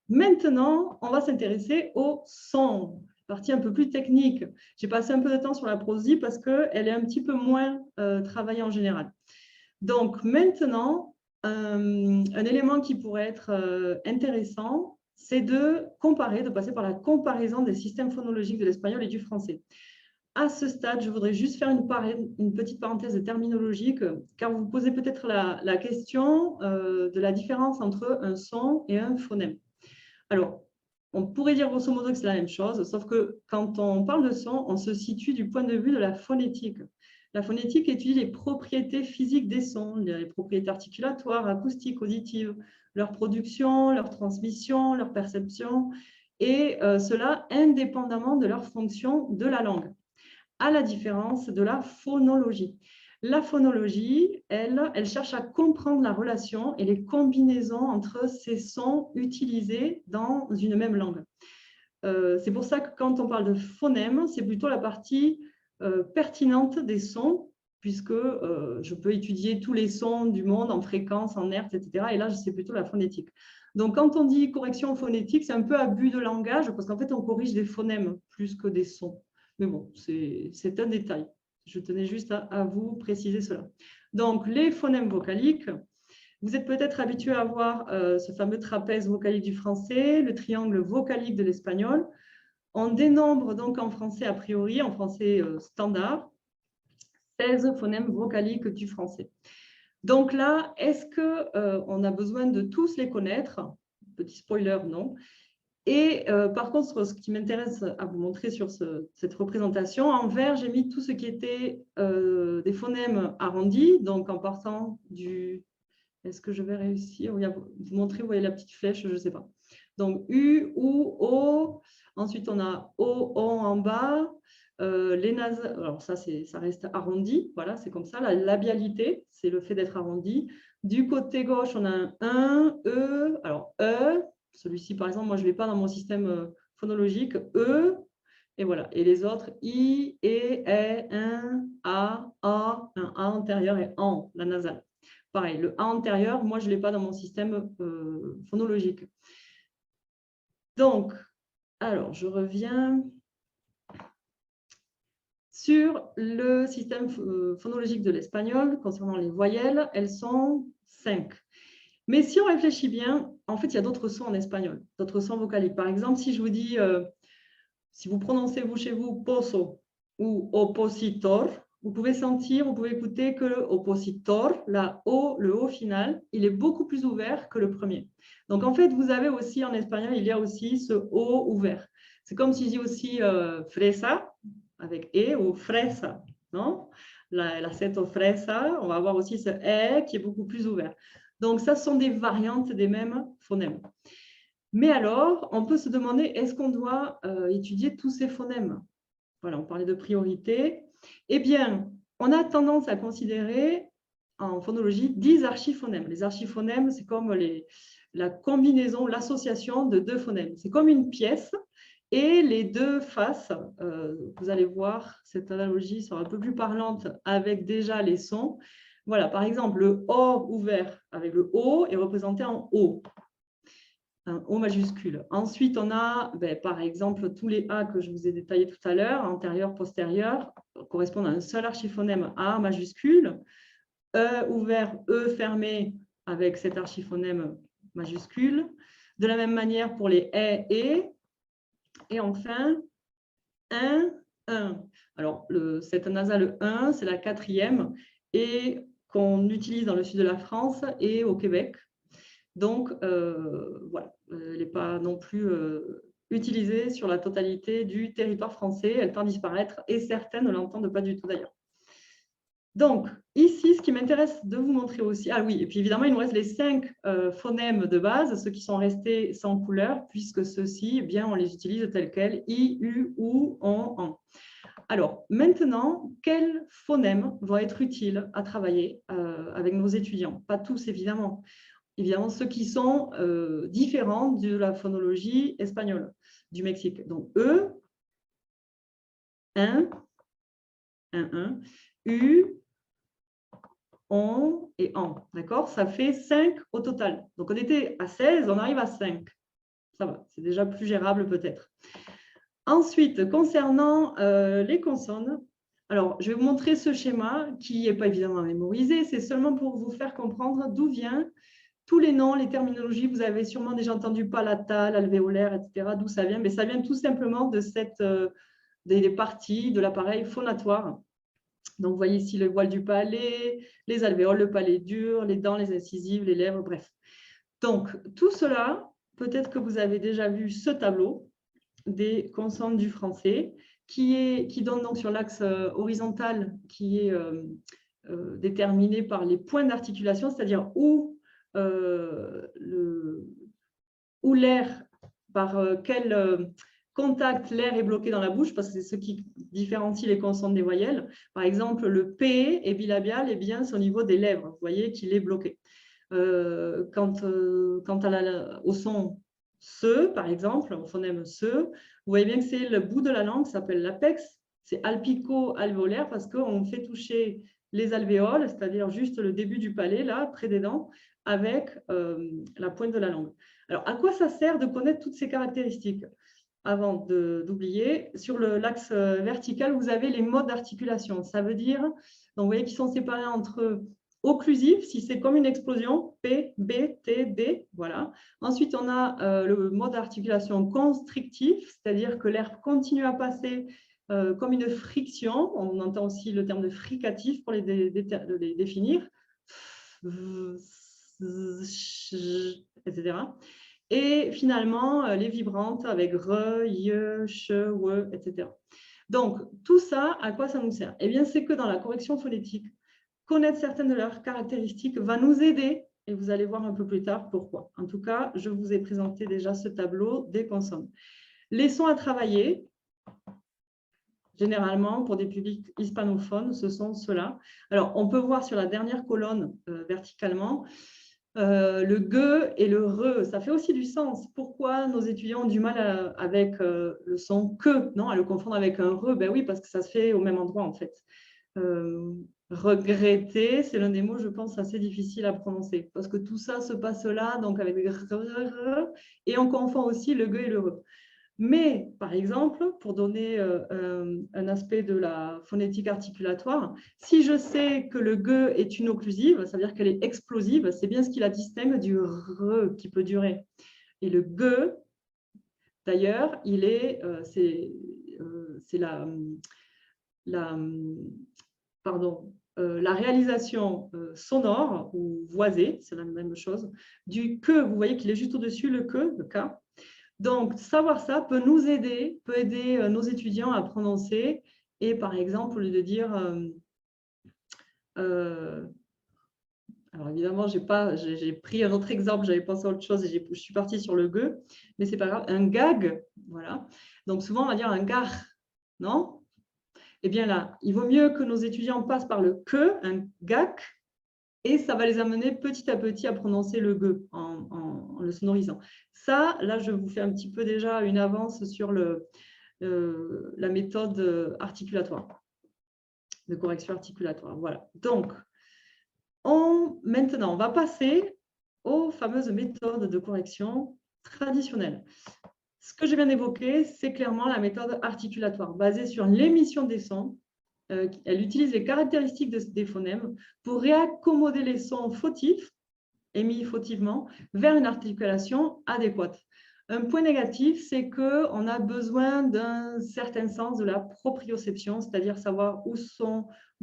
maintenant, on va s'intéresser au son. Partie un peu plus technique. J'ai passé un peu de temps sur la prosodie parce qu'elle est un petit peu moins travaillée en général. Donc maintenant, un élément qui pourrait être intéressant, c'est de comparer, de passer par la comparaison des systèmes phonologiques de l'espagnol et du français. À ce stade, je voudrais juste faire une petite parenthèse terminologique, car vous vous posez peut-être la question de la différence entre un son et un phonème. Alors, on pourrait dire grosso modo que c'est la même chose, sauf que quand on parle de son, on se situe du point de vue de la phonétique. La phonétique étudie les propriétés physiques des sons, les propriétés articulatoires, acoustiques, auditives, leur production, leur transmission, leur perception, et cela indépendamment de leur fonction de la langue, à la différence de la phonologie. La phonologie, elle cherche à comprendre la relation et les combinaisons entre ces sons utilisés dans une même langue. C'est pour ça que quand on parle de phonème, c'est plutôt la partie pertinente des sons, puisque je peux étudier tous les sons du monde en fréquence, en hertz, etc. Et là, c'est plutôt la phonétique. Donc, quand on dit correction phonétique, c'est un peu abus de langage, parce qu'en fait, on corrige des phonèmes plus que des sons. Mais bon, c'est un détail. Je tenais juste à vous préciser cela. Donc, les phonèmes vocaliques, vous êtes peut-être habitué à voir ce fameux trapèze vocalique du français, le triangle vocalique de l'espagnol. On dénombre donc en français a priori, en français standard, 16 phonèmes vocaliques du français. Donc là, est-ce qu'on a besoin de tous les connaître? Petit spoiler, non. Et par contre, ce qui m'intéresse à vous montrer sur cette représentation, en vert, j'ai mis tout ce qui était des phonèmes arrondis, donc en partant du... Est-ce que je vais réussir? Vous montrer, vous voyez la petite flèche, je ne sais pas. Donc, U, OU, O. Ensuite, on a O, O en bas. Les nasales, alors ça reste arrondi. Voilà, c'est comme ça. La labialité, c'est le fait d'être arrondi. Du côté gauche, on a un E. Alors, E. Celui-ci, par exemple, moi, je ne l'ai pas dans mon système phonologique. E. Et voilà. Et les autres, I, E, un A, un A antérieur et AN, la nasale. Pareil, le A antérieur, moi, je ne l'ai pas dans mon système phonologique. Donc, alors, je reviens sur le système phonologique de l'espagnol. Concernant les voyelles, elles sont 5. Mais si on réfléchit bien, en fait, il y a d'autres sons en espagnol, d'autres sons vocaliques. Par exemple, si je vous dis, si vous prononcez vous chez vous pozo ou opositor, vous pouvez sentir, vous pouvez écouter que le opositor, le O final, il est beaucoup plus ouvert que le premier. Donc, en fait, vous avez aussi en espagnol, il y a aussi ce O ouvert. C'est comme si je dis aussi fresa, avec E, ou fresa, non? L'aceto fresa, on va avoir aussi ce E qui est beaucoup plus ouvert. Donc, ça sont des variantes des mêmes phonèmes. Mais alors, on peut se demander, est-ce qu'on doit étudier tous ces phonèmes? Voilà, on parlait de priorité. Eh bien, on a tendance à considérer en phonologie 10 archiphonèmes. Les archiphonèmes, c'est comme la combinaison, l'association de deux phonèmes. C'est comme une pièce et les deux faces, vous allez voir, cette analogie sera un peu plus parlante avec déjà les sons. Voilà, par exemple, le O ouvert avec le O est représenté en O. Un O majuscule. Ensuite, on a, par exemple, tous les A que je vous ai détaillés tout à l'heure, antérieur, postérieur, correspondent à un seul archiphonème A majuscule. E ouvert, E fermé avec cet archiphonème majuscule. De la même manière pour les E et enfin, un 1. Alors, cette nasale 1, c'est la 4e et qu'on utilise dans le sud de la France et au Québec. Donc, voilà, elle n'est pas non plus utilisée sur la totalité du territoire français. Elle tend à disparaître et certaines ne l'entendent pas du tout d'ailleurs. Donc, ici, ce qui m'intéresse de vous montrer aussi, ah oui, et puis évidemment, il nous reste les 5 phonèmes de base, ceux qui sont restés sans couleur, puisque ceux-ci, eh bien, on les utilise tels quels, I, U, OU, ON, AN. Alors, maintenant, quels phonèmes vont être utiles à travailler avec nos étudiants? Pas tous, évidemment. Évidemment, ceux qui sont différents de la phonologie espagnole du Mexique. Donc, E, 1, U, on et en. D'accord? Ça fait 5 au total. Donc, on était à 16, on arrive à 5. Ça va, c'est déjà plus gérable peut-être. Ensuite, concernant les consonnes, alors, je vais vous montrer ce schéma qui n'est pas évidemment mémorisé. C'est seulement pour vous faire comprendre d'où vient tous les noms, les terminologies. Vous avez sûrement déjà entendu palatal, alvéolaire, etc. D'où ça vient? Mais ça vient tout simplement de des parties de l'appareil phonatoire. Donc, vous voyez ici le voile du palais, les alvéoles, le palais dur, les dents, les incisives, les lèvres, bref. Donc, tout cela, peut-être que vous avez déjà vu ce tableau des consonnes du français qui donne donc sur l'axe horizontal qui est déterminé par les points d'articulation, c'est-à-dire où l'air, par quel contact l'air est bloqué dans la bouche, parce que c'est ce qui différencie les consonnes des voyelles. Par exemple, le P est bilabial, et bien c'est au niveau des lèvres. Vous voyez qu'il est bloqué. Quant au son se, par exemple, au phonème se, vous voyez bien que c'est le bout de la langue, ça s'appelle l'apex, c'est alpico-alvéolaire parce qu'on fait toucher les alvéoles, c'est-à-dire juste le début du palais, là, près des dents, avec la pointe de la langue. Alors, à quoi ça sert de connaître toutes ces caractéristiques? Avant d'oublier, sur l'axe vertical, vous avez les modes d'articulation. Ça veut dire, donc vous voyez qu'ils sont séparés entre occlusif, si c'est comme une explosion, P, B, T, D, voilà. Ensuite, on a le mode d'articulation constrictif, c'est-à-dire que l'air continue à passer comme une friction. On entend aussi le terme de fricatif pour les définir, etc. Et finalement, les vibrantes avec re, ye, che, we, etc. Donc, tout ça, à quoi ça nous sert? Eh bien, c'est que dans la correction phonétique, connaître certaines de leurs caractéristiques va nous aider, et vous allez voir un peu plus tard pourquoi. En tout cas, je vous ai présenté déjà ce tableau des consonnes. Les sons à travailler, généralement, pour des publics hispanophones, ce sont ceux-là. Alors, on peut voir sur la dernière colonne, verticalement, le ge et le re. Ça fait aussi du sens. Pourquoi nos étudiants ont du mal avec le son que, non, à le confondre avec un re? Ben oui, parce que ça se fait au même endroit, en fait. Regretter, c'est l'un des mots, je pense, assez difficile à prononcer parce que tout ça se passe là, donc avec et on confond aussi le ge et le re. Mais, par exemple, pour donner un aspect de la phonétique articulatoire, si je sais que le ge est une occlusive, ça veut dire qu'elle est explosive, c'est bien ce qui la distingue du re qui peut durer. Et le ge, d'ailleurs, c'est la réalisation sonore ou voisée, c'est la même chose, du que, vous voyez qu'il est juste au-dessus, le que, le K. Donc, savoir ça peut nous aider, peut aider nos étudiants à prononcer. Et par exemple, au lieu de dire... alors évidemment, j'ai pris un autre exemple, j'avais pensé à autre chose et je suis partie sur le ge, mais c'est pas grave, un gag, voilà. Donc souvent, on va dire un gar, non? Eh bien là, il vaut mieux que nos étudiants passent par le que, un gac, et ça va les amener petit à petit à prononcer le ge en le sonorisant. Ça, là, je vous fais un petit peu déjà une avance sur la méthode articulatoire, de correction articulatoire. Voilà. Donc, maintenant, on va passer aux fameuses méthodes de correction traditionnelles. Ce que je viens d'évoquer, c'est clairement la méthode articulatoire, basée sur l'émission des sons. Elle utilise les caractéristiques des phonèmes pour réaccommoder les sons fautifs, émis fautivement, vers une articulation adéquate. Un point négatif, c'est qu'on a besoin d'un certain sens de la proprioception, c'est-à-dire savoir où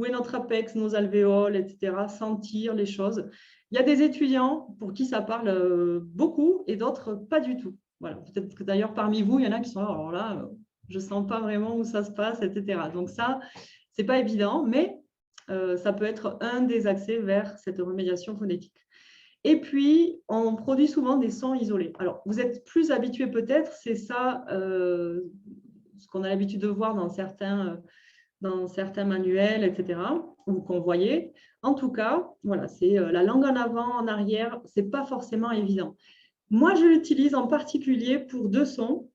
est notre apex, nos alvéoles, etc., sentir les choses. Il y a des étudiants pour qui ça parle beaucoup et d'autres pas du tout. Voilà. Peut-être que d'ailleurs parmi vous, il y en a qui sont là, alors là, je ne sens pas vraiment où ça se passe, etc. Donc ça, ce n'est pas évident, mais ça peut être un des accès vers cette remédiation phonétique. Et puis, on produit souvent des sons isolés. Alors, vous êtes plus habitués peut-être, c'est ça ce qu'on a l'habitude de voir dans certains manuels, etc., ou qu'on voyait. En tout cas, voilà, c'est la langue en avant, en arrière, ce n'est pas forcément évident. Moi, je l'utilise en particulier pour 2 sons.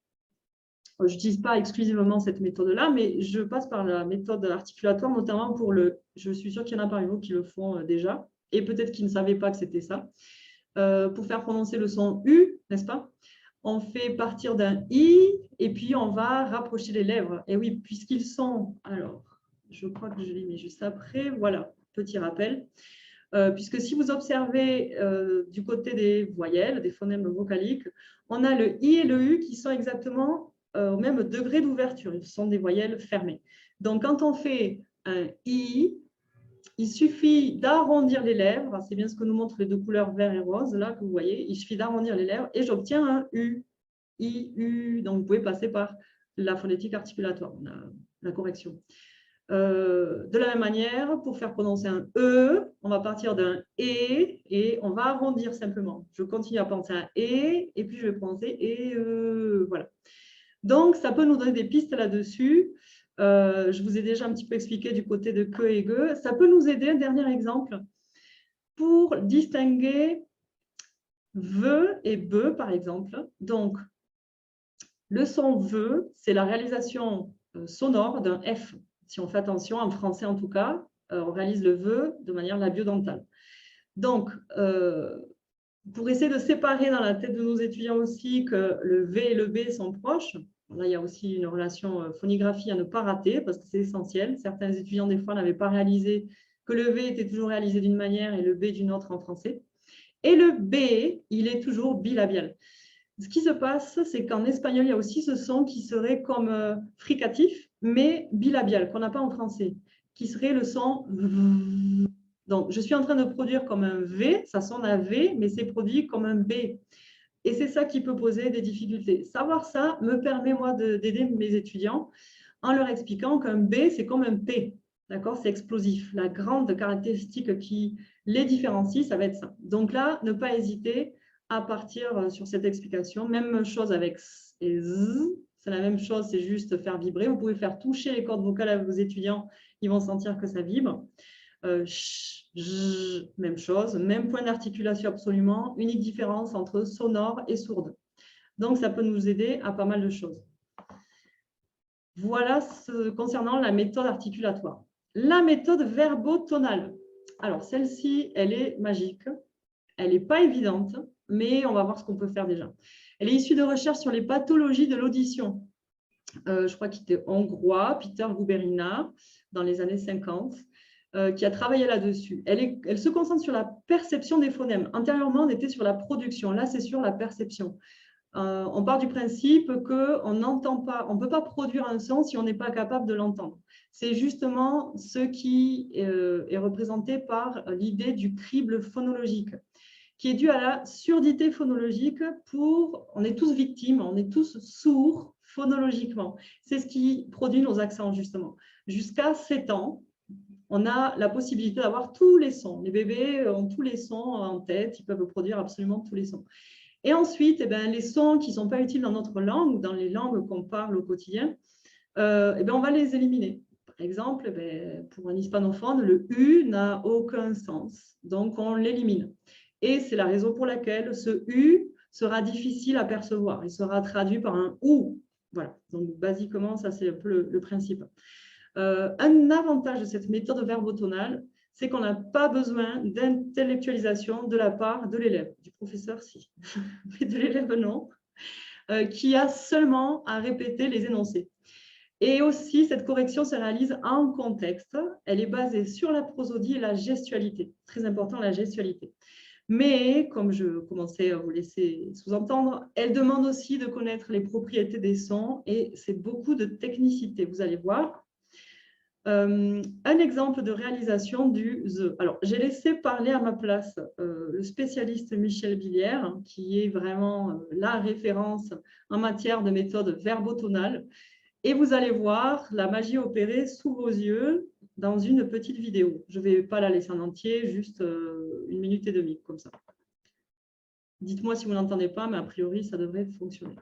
Je n'utilise pas exclusivement cette méthode-là, mais je passe par la méthode articulatoire, notamment pour je suis sûre qu'il y en a parmi vous qui le font déjà, et peut-être qu'ils ne savaient pas que c'était ça. Pour faire prononcer le son U, n'est-ce pas? On fait partir d'un I, et puis on va rapprocher les lèvres. Et oui, puisqu'ils sont... Alors, je crois que je l'ai mis juste après. Voilà, petit rappel. Puisque si vous observez du côté des voyelles, des phonèmes vocaliques, on a le I et le U qui sont exactement au même degré d'ouverture. Ils sont des voyelles fermées. Donc, quand on fait un I, il suffit d'arrondir les lèvres. C'est bien ce que nous montrent les 2 couleurs vert et rose, là, que vous voyez. Il suffit d'arrondir les lèvres et j'obtiens un U. I, U. Donc, vous pouvez passer par la phonétique articulatoire, la correction. De la même manière, pour faire prononcer un E, on va partir d'un E et on va arrondir simplement. Je continue à penser à E et puis je vais prononcer E. Voilà. Donc, ça peut nous donner des pistes là-dessus. Je vous ai déjà un petit peu expliqué du côté de que et ge. Ça peut nous aider, un dernier exemple, pour distinguer ve et be, par exemple. Donc, le son ve, c'est la réalisation sonore d'un F. Si on fait attention, en français en tout cas, on réalise le ve de manière labiodontale. Donc, pour essayer de séparer dans la tête de nos étudiants aussi que le V et le B sont proches, là, il y a aussi une relation phonigraphie à ne pas rater parce que c'est essentiel. Certains étudiants, des fois, n'avaient pas réalisé que le V était toujours réalisé d'une manière et le B d'une autre en français. Et le B, il est toujours bilabial. Ce qui se passe, c'est qu'en espagnol, il y a aussi ce son qui serait comme fricatif, mais bilabial, qu'on n'a pas en français, qui serait le son V. Donc, je suis en train de produire comme un V, ça sonne à V, mais c'est produit comme un B. Et c'est ça qui peut poser des difficultés. Savoir ça me permet, moi, d'aider mes étudiants en leur expliquant qu'un B, c'est comme un P. D'accord? C'est explosif. La grande caractéristique qui les différencie, ça va être ça. Donc là, ne pas hésiter à partir sur cette explication. Même chose avec S et Z. C'est la même chose, c'est juste faire vibrer. Vous pouvez faire toucher les cordes vocales à vos étudiants. Ils vont sentir que ça vibre. Ch, j, même chose, même point d'articulation absolument, unique différence entre sonore et sourde. Donc, ça peut nous aider à pas mal de choses. Voilà concernant la méthode articulatoire. La méthode verbotonale. Alors, celle-ci, elle est magique. Elle n'est pas évidente, mais on va voir ce qu'on peut faire déjà. Elle est issue de recherches sur les pathologies de l'audition. Je crois qu'il était hongrois, Peter Guberina, dans les années 50. Qui a travaillé là-dessus. Elle se concentre sur la perception des phonèmes. Antérieurement, on était sur la production. Là, c'est sur la perception. On part du principe qu'on n'entend pas, on ne peut pas produire un son si on n'est pas capable de l'entendre. C'est justement ce qui est représenté par l'idée du crible phonologique, qui est dû à la surdité phonologique on est tous victimes, on est tous sourds phonologiquement. C'est ce qui produit nos accents, justement. Jusqu'à 7 ans, on a la possibilité d'avoir tous les sons. Les bébés ont tous les sons en tête, ils peuvent produire absolument tous les sons. Et ensuite, les sons qui ne sont pas utiles dans notre langue ou dans les langues qu'on parle au quotidien, on va les éliminer. Par exemple, pour un hispanophone, le U n'a aucun sens, donc on l'élimine. Et c'est la raison pour laquelle ce U sera difficile à percevoir. Il sera traduit par un OU. Voilà, donc basiquement, ça c'est un peu le principe. Un avantage de cette méthode verbotonale, c'est qu'on n'a pas besoin d'intellectualisation de la part de l'élève, du professeur si, mais de l'élève non, qui a seulement à répéter les énoncés. Et aussi, cette correction se réalise en contexte. Elle est basée sur la prosodie et la gestualité. Très important, la gestualité. Mais, comme je commençais à vous laisser sous-entendre, elle demande aussi de connaître les propriétés des sons et c'est beaucoup de technicité, vous allez voir. Un exemple de réalisation du The. Alors, j'ai laissé parler à ma place le spécialiste Michel Billière, qui est vraiment la référence en matière de méthode verbotonale. Et vous allez voir la magie opérée sous vos yeux dans une petite vidéo. Je ne vais pas la laisser en entier, juste 1 minute et demie, comme ça. Dites-moi si vous n'entendez pas, mais a priori, ça devrait fonctionner.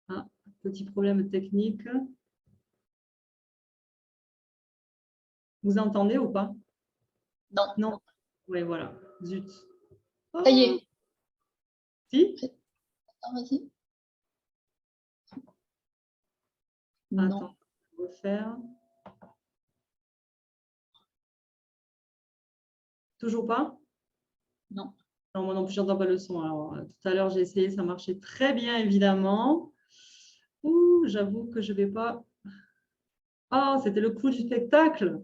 Ah, petit problème technique. Vous entendez ou pas? Non. Non. Oui, voilà. Zut. Ça y est. Si? Attends, vas-y. Attends, je vais refaire. Toujours pas? Non. Non, moi non plus, je n'entends pas le son. Alors, tout à l'heure, j'ai essayé, ça marchait très bien, évidemment. Ouh, j'avoue que je ne vais pas... Oh, c'était le clou du spectacle.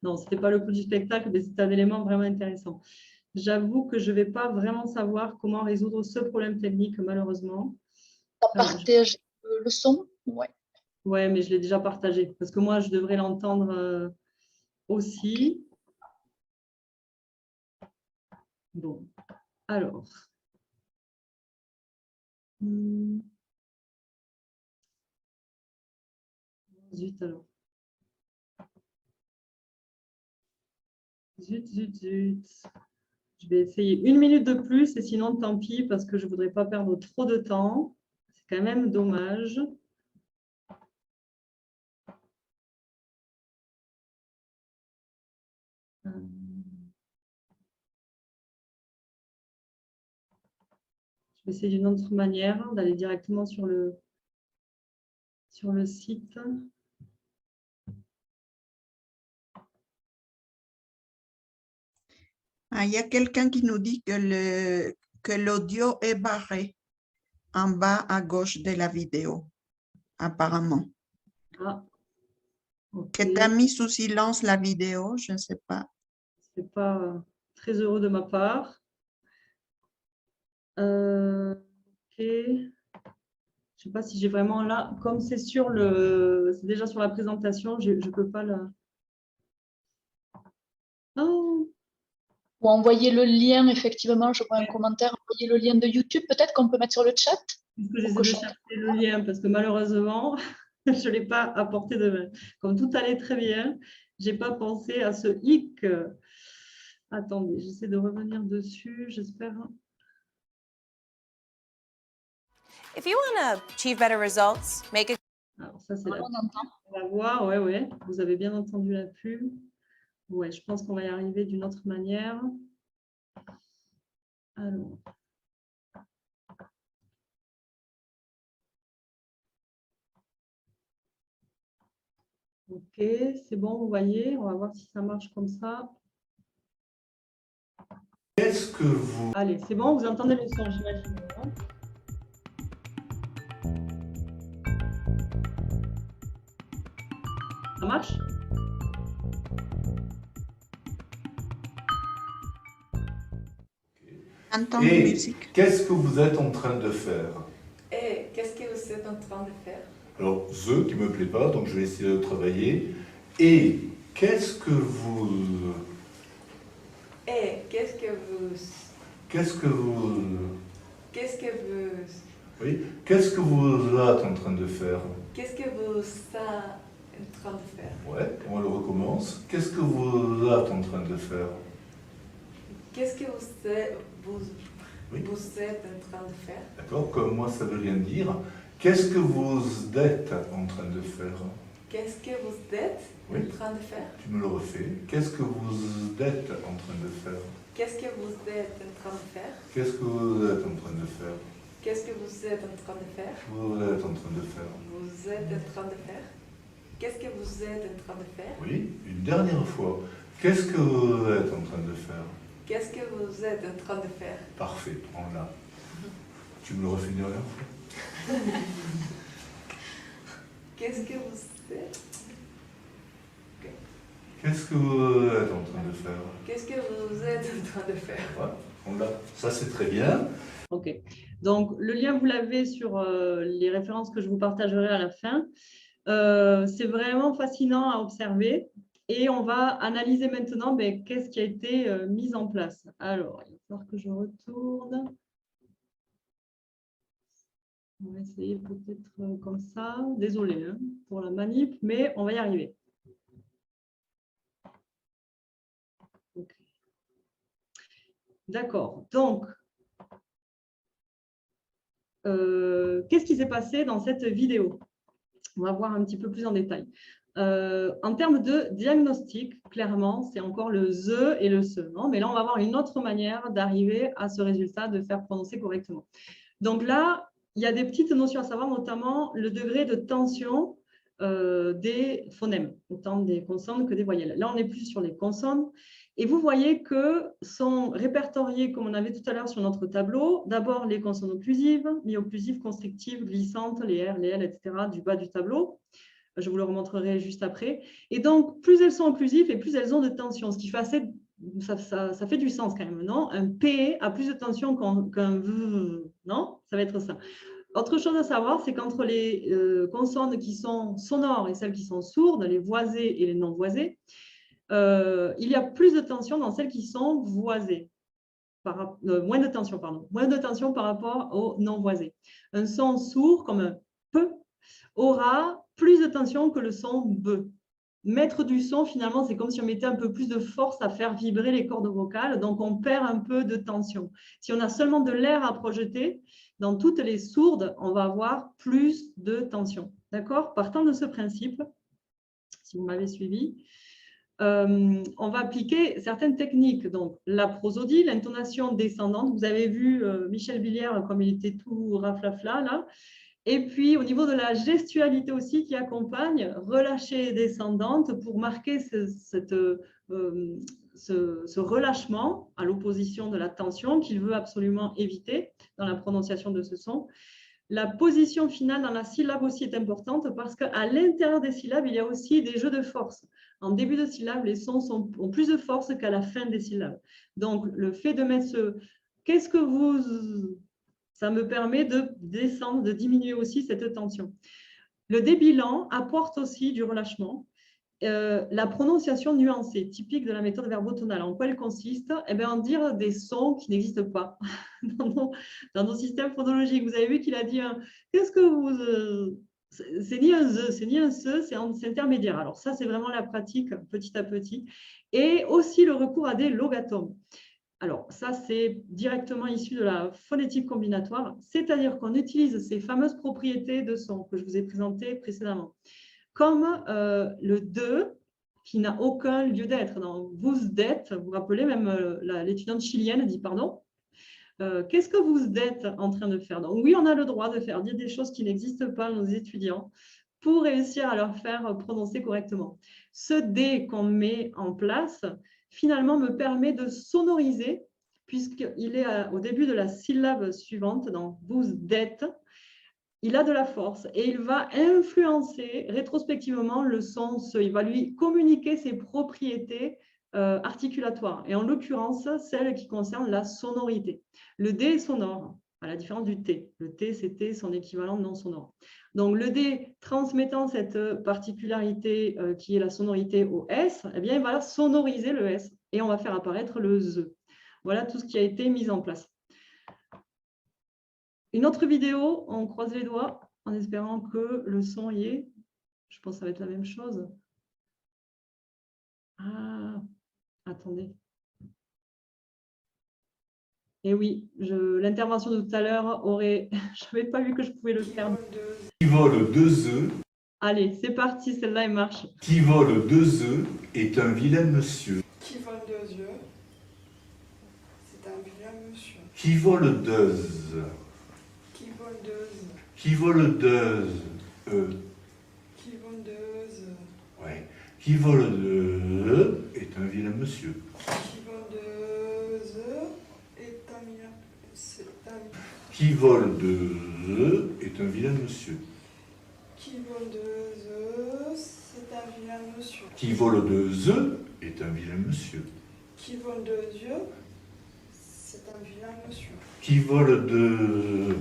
Non, ce n'était pas le clou du spectacle, mais c'est un élément vraiment intéressant. J'avoue que je ne vais pas vraiment savoir comment résoudre ce problème technique, malheureusement. Tu as partagé le son? Ouais. Ouais, mais je l'ai déjà partagé, parce que moi, je devrais l'entendre aussi. Bon, alors... Zut alors. Zut, zut, zut. Je vais essayer 1 minute de plus et sinon, tant pis, parce que je ne voudrais pas perdre trop de temps. C'est quand même dommage. Je vais essayer d'une autre manière, d'aller directement sur le site. Ah, il y a quelqu'un qui nous dit que l'audio est barré en bas à gauche de la vidéo, apparemment. Ah, ok. Que tu as mis sous silence la vidéo, je ne sais pas. Ce n'est pas très heureux de ma part. Ok. Je ne sais pas si j'ai vraiment là, comme c'est déjà sur la présentation, je ne peux pas la... Oh. Ou envoyer le lien, effectivement, je vois un commentaire, envoyer le lien de YouTube, peut-être qu'on peut mettre sur le chat. Est-ce que j'essaie de chercher le lien parce que malheureusement, je ne l'ai pas apporté de main. Comme tout allait très bien, je n'ai pas pensé à ce hic. Attendez, j'essaie de revenir dessus, j'espère. If you want to achieve better results, make it. Alors ça, c'est On entend. On va voir, ouais. Vous avez bien entendu la pub. Ouais, je pense qu'on va y arriver d'une autre manière. Alors. Ok, c'est bon, vous voyez. On va voir si ça marche comme ça. Qu'est-ce que vous... Allez, c'est bon, vous entendez le son, j'imagine. Ça marche? Et musique. qu'est-ce que vous êtes en train de faire? Et qu'est-ce que vous êtes en train de faire? Alors, qui me plaît pas, donc je vais essayer de travailler. Et qu'est-ce que vous... Et qu'est-ce que vous... Qu'est-ce que vous... Qu'est-ce que vous... Oui, qu'est-ce que vous êtes en train de faire? Qu'est-ce que vous êtes en train de faire? Ouais, on le recommence. Qu'est-ce que vous êtes en train de faire? Qu'est-ce que vous êtes, Oui. vous êtes en train de faire? D'accord, comme moi ça veut rien dire. Qu'est-ce que vous êtes en train de faire? Qu'est-ce que vous êtes Oui. en train de faire? Tu me le refais. Qu'est-ce que vous êtes en train de faire? Qu'est-ce que vous êtes en train de faire? Qu'est-ce que vous êtes en train de faire? Qu'est-ce que vous êtes en train de faire? Vous êtes en train de faire. Vous êtes en train de faire? Qu'est-ce que vous êtes en train de faire? Oui, une dernière fois. Qu'est-ce que vous êtes en train de faire? Qu'est-ce que vous êtes en train de faire? Parfait, prends-la. Tu me le refais une dernière fois? Qu'est-ce que vous êtes? Qu'est-ce que vous êtes en train de faire? Qu'est-ce que vous êtes en train de faire? Ouais, prends-la. Ça, c'est très bien. Ok. Donc, le lien, vous l'avez sur les références que je vous partagerai à la fin. C'est vraiment fascinant à observer. Et on va analyser maintenant qu'est-ce qui a été mis en place. Alors, il va falloir que je retourne. On va essayer peut-être comme ça. Désolée hein, pour la manip, mais on va y arriver. Okay. D'accord. Donc, qu'est-ce qui s'est passé dans cette vidéo? On va voir un petit peu plus en détail. En termes de diagnostic, clairement, c'est encore le THE et le SE. Non, mais là, on va avoir une autre manière d'arriver à ce résultat, de faire prononcer correctement. Donc là, il y a des petites notions à savoir, notamment le degré de tension des phonèmes, autant des consonnes que des voyelles. Là, on est plus sur les consonnes. Et vous voyez que sont répertoriés, comme on avait tout à l'heure sur notre tableau, d'abord les consonnes occlusives, mi-occlusives, constrictives, glissantes, les R, les L, etc., du bas du tableau. Je vous le remontrerai juste après. Et donc, plus elles sont occlusives et plus elles ont de tension, ce qui fait assez, ça fait du sens quand même, non? Un P a plus de tension qu'un V, non? Ça va être ça. Autre chose à savoir, c'est qu'entre les consonnes qui sont sonores et celles qui sont sourdes, les voisées et les non-voisées, il y a plus de tension dans celles qui sont voisées. Moins de tension, pardon. Moins de tension par rapport aux non-voisées. Un son sourd, comme un P, aura plus de tension que le son B. Mettre du son, finalement, c'est comme si on mettait un peu plus de force à faire vibrer les cordes vocales, donc on perd un peu de tension. Si on a seulement de l'air à projeter, dans toutes les sourdes, on va avoir plus de tension. D'accord? Partant de ce principe, si vous m'avez suivi, on va appliquer certaines techniques. Donc, la prosodie, l'intonation descendante. Vous avez vu Michel Billière, comme il était tout raflafla, là. Et puis, au niveau de la gestualité aussi qui accompagne, relâchée et descendante pour marquer ce relâchement à l'opposition de la tension qu'il veut absolument éviter dans la prononciation de ce son. La position finale dans la syllabe aussi est importante parce qu'à l'intérieur des syllabes, il y a aussi des jeux de force. En début de syllabe, les sons ont plus de force qu'à la fin des syllabes. Donc, le fait de mettre ce « qu'est-ce que vous… » ça me permet de descendre, de diminuer aussi cette tension. Le débit lent apporte aussi du relâchement. La prononciation nuancée, typique de la méthode verbotonale, en quoi elle consiste? Eh bien, en dire des sons qui n'existent pas dans nos systèmes phonologiques. Vous avez vu qu'il a dit qu'est-ce que vous… c'est ni un ze, c'est ni un se, c'est intermédiaire. Alors ça, c'est vraiment la pratique petit à petit. Et aussi le recours à des logatomes. Alors, ça, c'est directement issu de la phonétique combinatoire, c'est-à-dire qu'on utilise ces fameuses propriétés de son que je vous ai présentées précédemment, comme le de, qui n'a aucun lieu d'être. Dans vous êtes, vous vous rappelez, même l'étudiante chilienne dit pardon. Qu'est-ce que vous êtes en train de faire? Donc, oui, on a le droit de faire dire des choses qui n'existent pas à nos étudiants pour réussir à leur faire prononcer correctement. Ce D qu'on met en place, finalement, me permet de sonoriser, puisqu'il est au début de la syllabe suivante, dans vous êtes, il a de la force et il va influencer rétrospectivement le son, il va lui communiquer ses propriétés articulatoires, et en l'occurrence, celles qui concernent la sonorité. Le D est sonore, à la différence du T. Le T, c'était son équivalent non sonore. Donc, le D, transmettant cette particularité qui est la sonorité au S, eh bien, il va sonoriser le S et on va faire apparaître le Z. Voilà tout ce qui a été mis en place. Une autre vidéo, on croise les doigts en espérant que le son y est. Je pense que ça va être la même chose. Ah, attendez. Et oui, l'intervention de tout à l'heure aurait… Je n'avais pas vu que je pouvais le faire. Qui vole 2 œufs. Allez, c'est parti, celle-là, elle marche. Qui vole 2 œufs est un vilain monsieur. Qui vole 2 œufs? C'est un vilain monsieur. Qui vole 2 œufs. Qui vole 2 œufs? Qui vole 2 œufs. Qui vole 2 œufs? Ouais. Qui vole 2 œufs est un vilain monsieur. Qui vole 2 œufs? c'est un... Qui vole 2 œufs est un vilain monsieur. Qui vole 2 œufs, c'est un vilain monsieur. Qui vole 2 œufs est un vilain monsieur. Qui vole 2 œufs, c'est un vilain monsieur. Qui vole 2...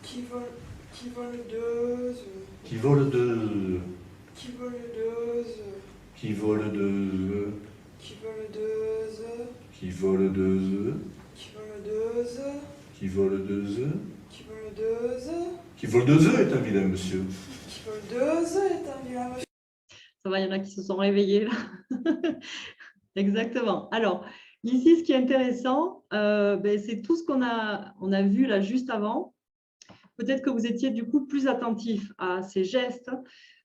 Qui vole 2 œufs. Qui vole 2 œufs. Qui vole 2 œufs. Qui vole 2 œufs. Qui vole 2 œufs. Qui vole 2 œufs. Qui vole 2 œufs. Qui vole 2 œufs. Qui vole 2 œufs. Qui vole 2 œufs est un vilain monsieur. Qui vole 2 œufs est un vilain monsieur. Ça va, il y en a qui se sont réveillés là. Exactement. Alors, ici, ce qui est intéressant, c'est tout ce qu'on a vu là juste avant. Peut-être que vous étiez du coup plus attentif à ces gestes.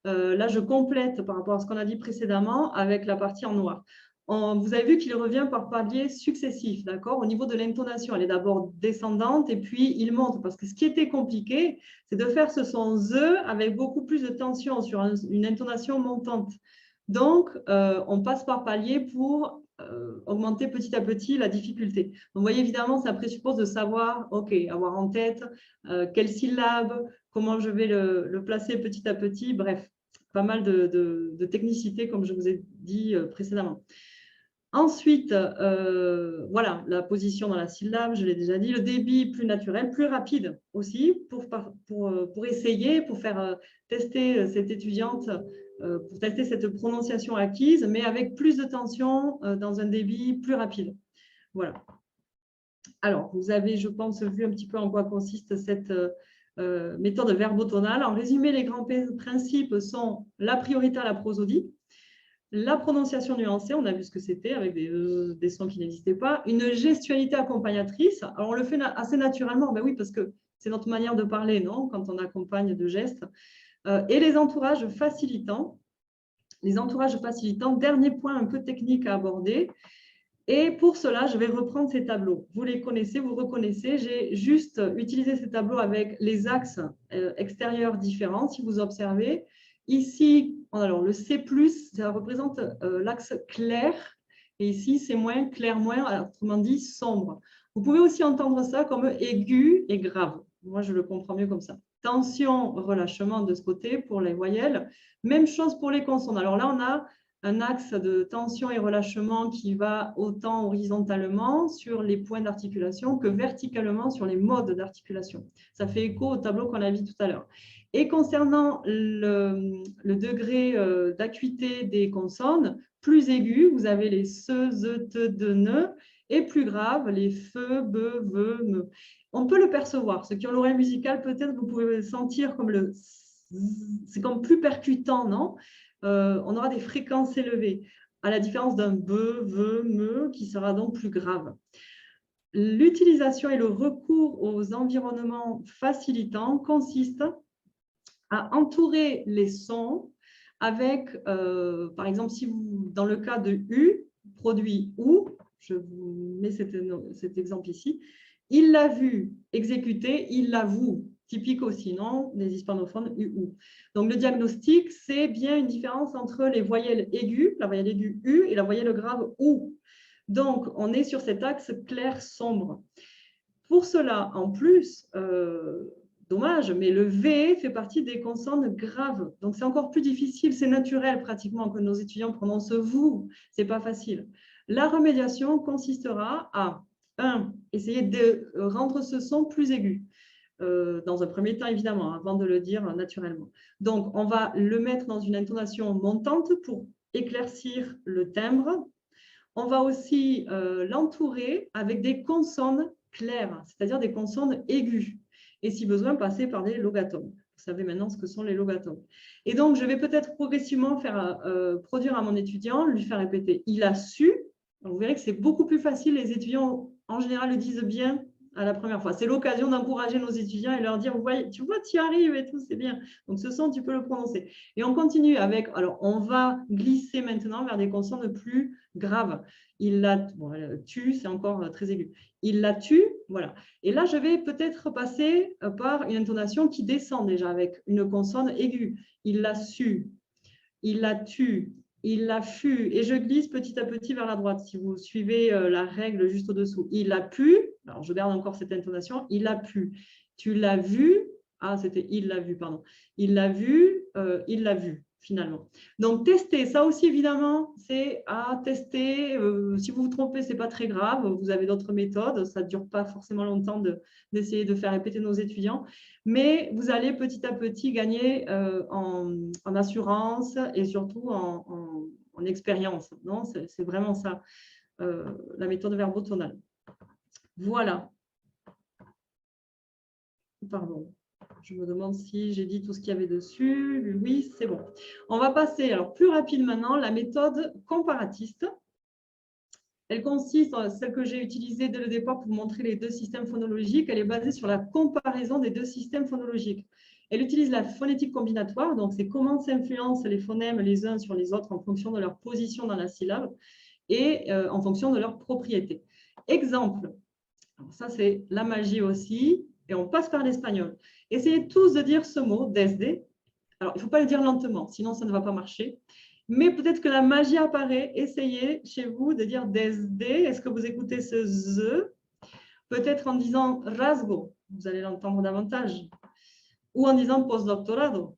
Là, je complète par rapport à ce qu'on a dit précédemment avec la partie en noir. Vous avez vu qu'il revient par paliers successifs, d'accord? Au niveau de l'intonation, elle est d'abord descendante et puis il monte. Parce que ce qui était compliqué, c'est de faire ce son Z avec beaucoup plus de tension sur une intonation montante. Donc, on passe par paliers pour augmenter petit à petit la difficulté. Donc, vous voyez, évidemment, ça présuppose de savoir, OK, avoir en tête quelle syllabe, comment je vais le placer petit à petit. Bref, pas mal de technicité, comme je vous ai dit précédemment. Ensuite, voilà, la position dans la syllabe, je l'ai déjà dit, le débit plus naturel, plus rapide aussi, pour essayer, pour faire tester cette étudiante, pour tester cette prononciation acquise, mais avec plus de tension dans un débit plus rapide. Voilà. Alors, vous avez, je pense, vu un petit peu en quoi consiste cette méthode verbotonale. En résumé, les grands principes sont la priorité à la prosodie, la prononciation nuancée, on a vu ce que c'était avec des sons qui n'existaient pas, une gestualité accompagnatrice. Alors, on le fait assez naturellement, ben oui, parce que c'est notre manière de parler, non, quand on accompagne de gestes. Et les entourages facilitants. Les entourages facilitants, dernier point un peu technique à aborder. Et pour cela, je vais reprendre ces tableaux. Vous les connaissez, vous reconnaissez. J'ai juste utilisé ces tableaux avec les axes extérieurs différents, si vous observez. Ici, alors le C+, ça représente l'axe clair. Et ici, c'est moins clair, moins, autrement dit, sombre. Vous pouvez aussi entendre ça comme aigu et grave. Moi, je le comprends mieux comme ça. Tension, relâchement de ce côté pour les voyelles. Même chose pour les consonnes. Alors là, on a un axe de tension et relâchement qui va autant horizontalement sur les points d'articulation que verticalement sur les modes d'articulation. Ça fait écho au tableau qu'on a vu tout à l'heure. Et concernant le degré d'acuité des consonnes, plus aigu, vous avez les se, ze, te, de, ne, et plus grave, les fe, be, ve, me. On peut le percevoir. Ceux qui ont l'oreille musicale, peut-être vous pouvez le sentir comme le... C'est comme plus percutant, non? On aura des fréquences élevées, à la différence d'un be, ve, me, qui sera donc plus grave. L'utilisation et le recours aux environnements facilitants consiste à entourer les sons avec, par exemple, si vous, dans le cas de U, produit OU, je vous mets cet exemple ici, il l'a vu exécuter, il l'avoue. Typique aussi, non, des hispanophones UU. Donc, le diagnostic, c'est bien une différence entre les voyelles aiguës, la voyelle aiguë U, et la voyelle grave OU. Donc, on est sur cet axe clair-sombre. Pour cela, en plus, dommage, mais le V fait partie des consonnes graves. Donc, c'est encore plus difficile, c'est naturel pratiquement que nos étudiants prononcent vous. Ce n'est pas facile. La remédiation consistera à, 1, essayer de rendre ce son plus aigu. Dans un premier temps, évidemment, avant de le dire naturellement. Donc, on va le mettre dans une intonation montante pour éclaircir le timbre. On va aussi l'entourer avec des consonnes claires, c'est-à-dire des consonnes aiguës. Et si besoin, passer par des logatomes. Vous savez maintenant ce que sont les logatomes. Et donc, je vais peut-être progressivement faire produire à mon étudiant, lui faire répéter « il a su ». Vous verrez que c'est beaucoup plus facile. Les étudiants, en général, le disent bien à la première fois. C'est l'occasion d'encourager nos étudiants et leur dire, ouais, tu vois, tu y arrives et tout, c'est bien. Donc, ce son, tu peux le prononcer. Et on continue avec, alors, on va glisser maintenant vers des consonnes plus graves. Il l'a, bon, tu, c'est encore très aigu. Il l'a tu, voilà. Et là, je vais peut-être passer par une intonation qui descend déjà avec une consonne aiguë. Il l'a su, il l'a tu, il l'a fu. Et je glisse petit à petit vers la droite, si vous suivez la règle juste au-dessous. Il a pu, Alors, je garde encore cette intonation. Il a pu. Tu l'as vu. Ah, c'était il l'a vu, pardon. Il l'a vu, finalement. Donc, tester, ça aussi, évidemment, c'est à tester. Si vous vous trompez, ce n'est pas très grave. Vous avez d'autres méthodes. Ça ne dure pas forcément longtemps d'essayer de faire répéter nos étudiants. Mais vous allez petit à petit gagner en assurance et surtout en expérience. Non, c'est vraiment ça, la méthode verbotonale. Voilà. Pardon. Je me demande si j'ai dit tout ce qu'il y avait dessus. Oui, c'est bon. On va passer alors plus rapide maintenant, la méthode comparatiste. Elle consiste, celle que j'ai utilisée dès le départ pour vous montrer les deux systèmes phonologiques, elle est basée sur la comparaison des deux systèmes phonologiques. Elle utilise la phonétique combinatoire, donc c'est comment s'influencent les phonèmes les uns sur les autres en fonction de leur position dans la syllabe et en fonction de leurs propriétés. Exemple, alors ça c'est la magie aussi, et on passe par l'espagnol. Essayez tous de dire ce mot, desde. Alors, il ne faut pas le dire lentement, sinon ça ne va pas marcher. Mais peut-être que la magie apparaît. Essayez chez vous de dire desde. Est-ce que vous écoutez ce z? Peut-être en disant rasgo, vous allez l'entendre davantage. Ou en disant postdoctorado.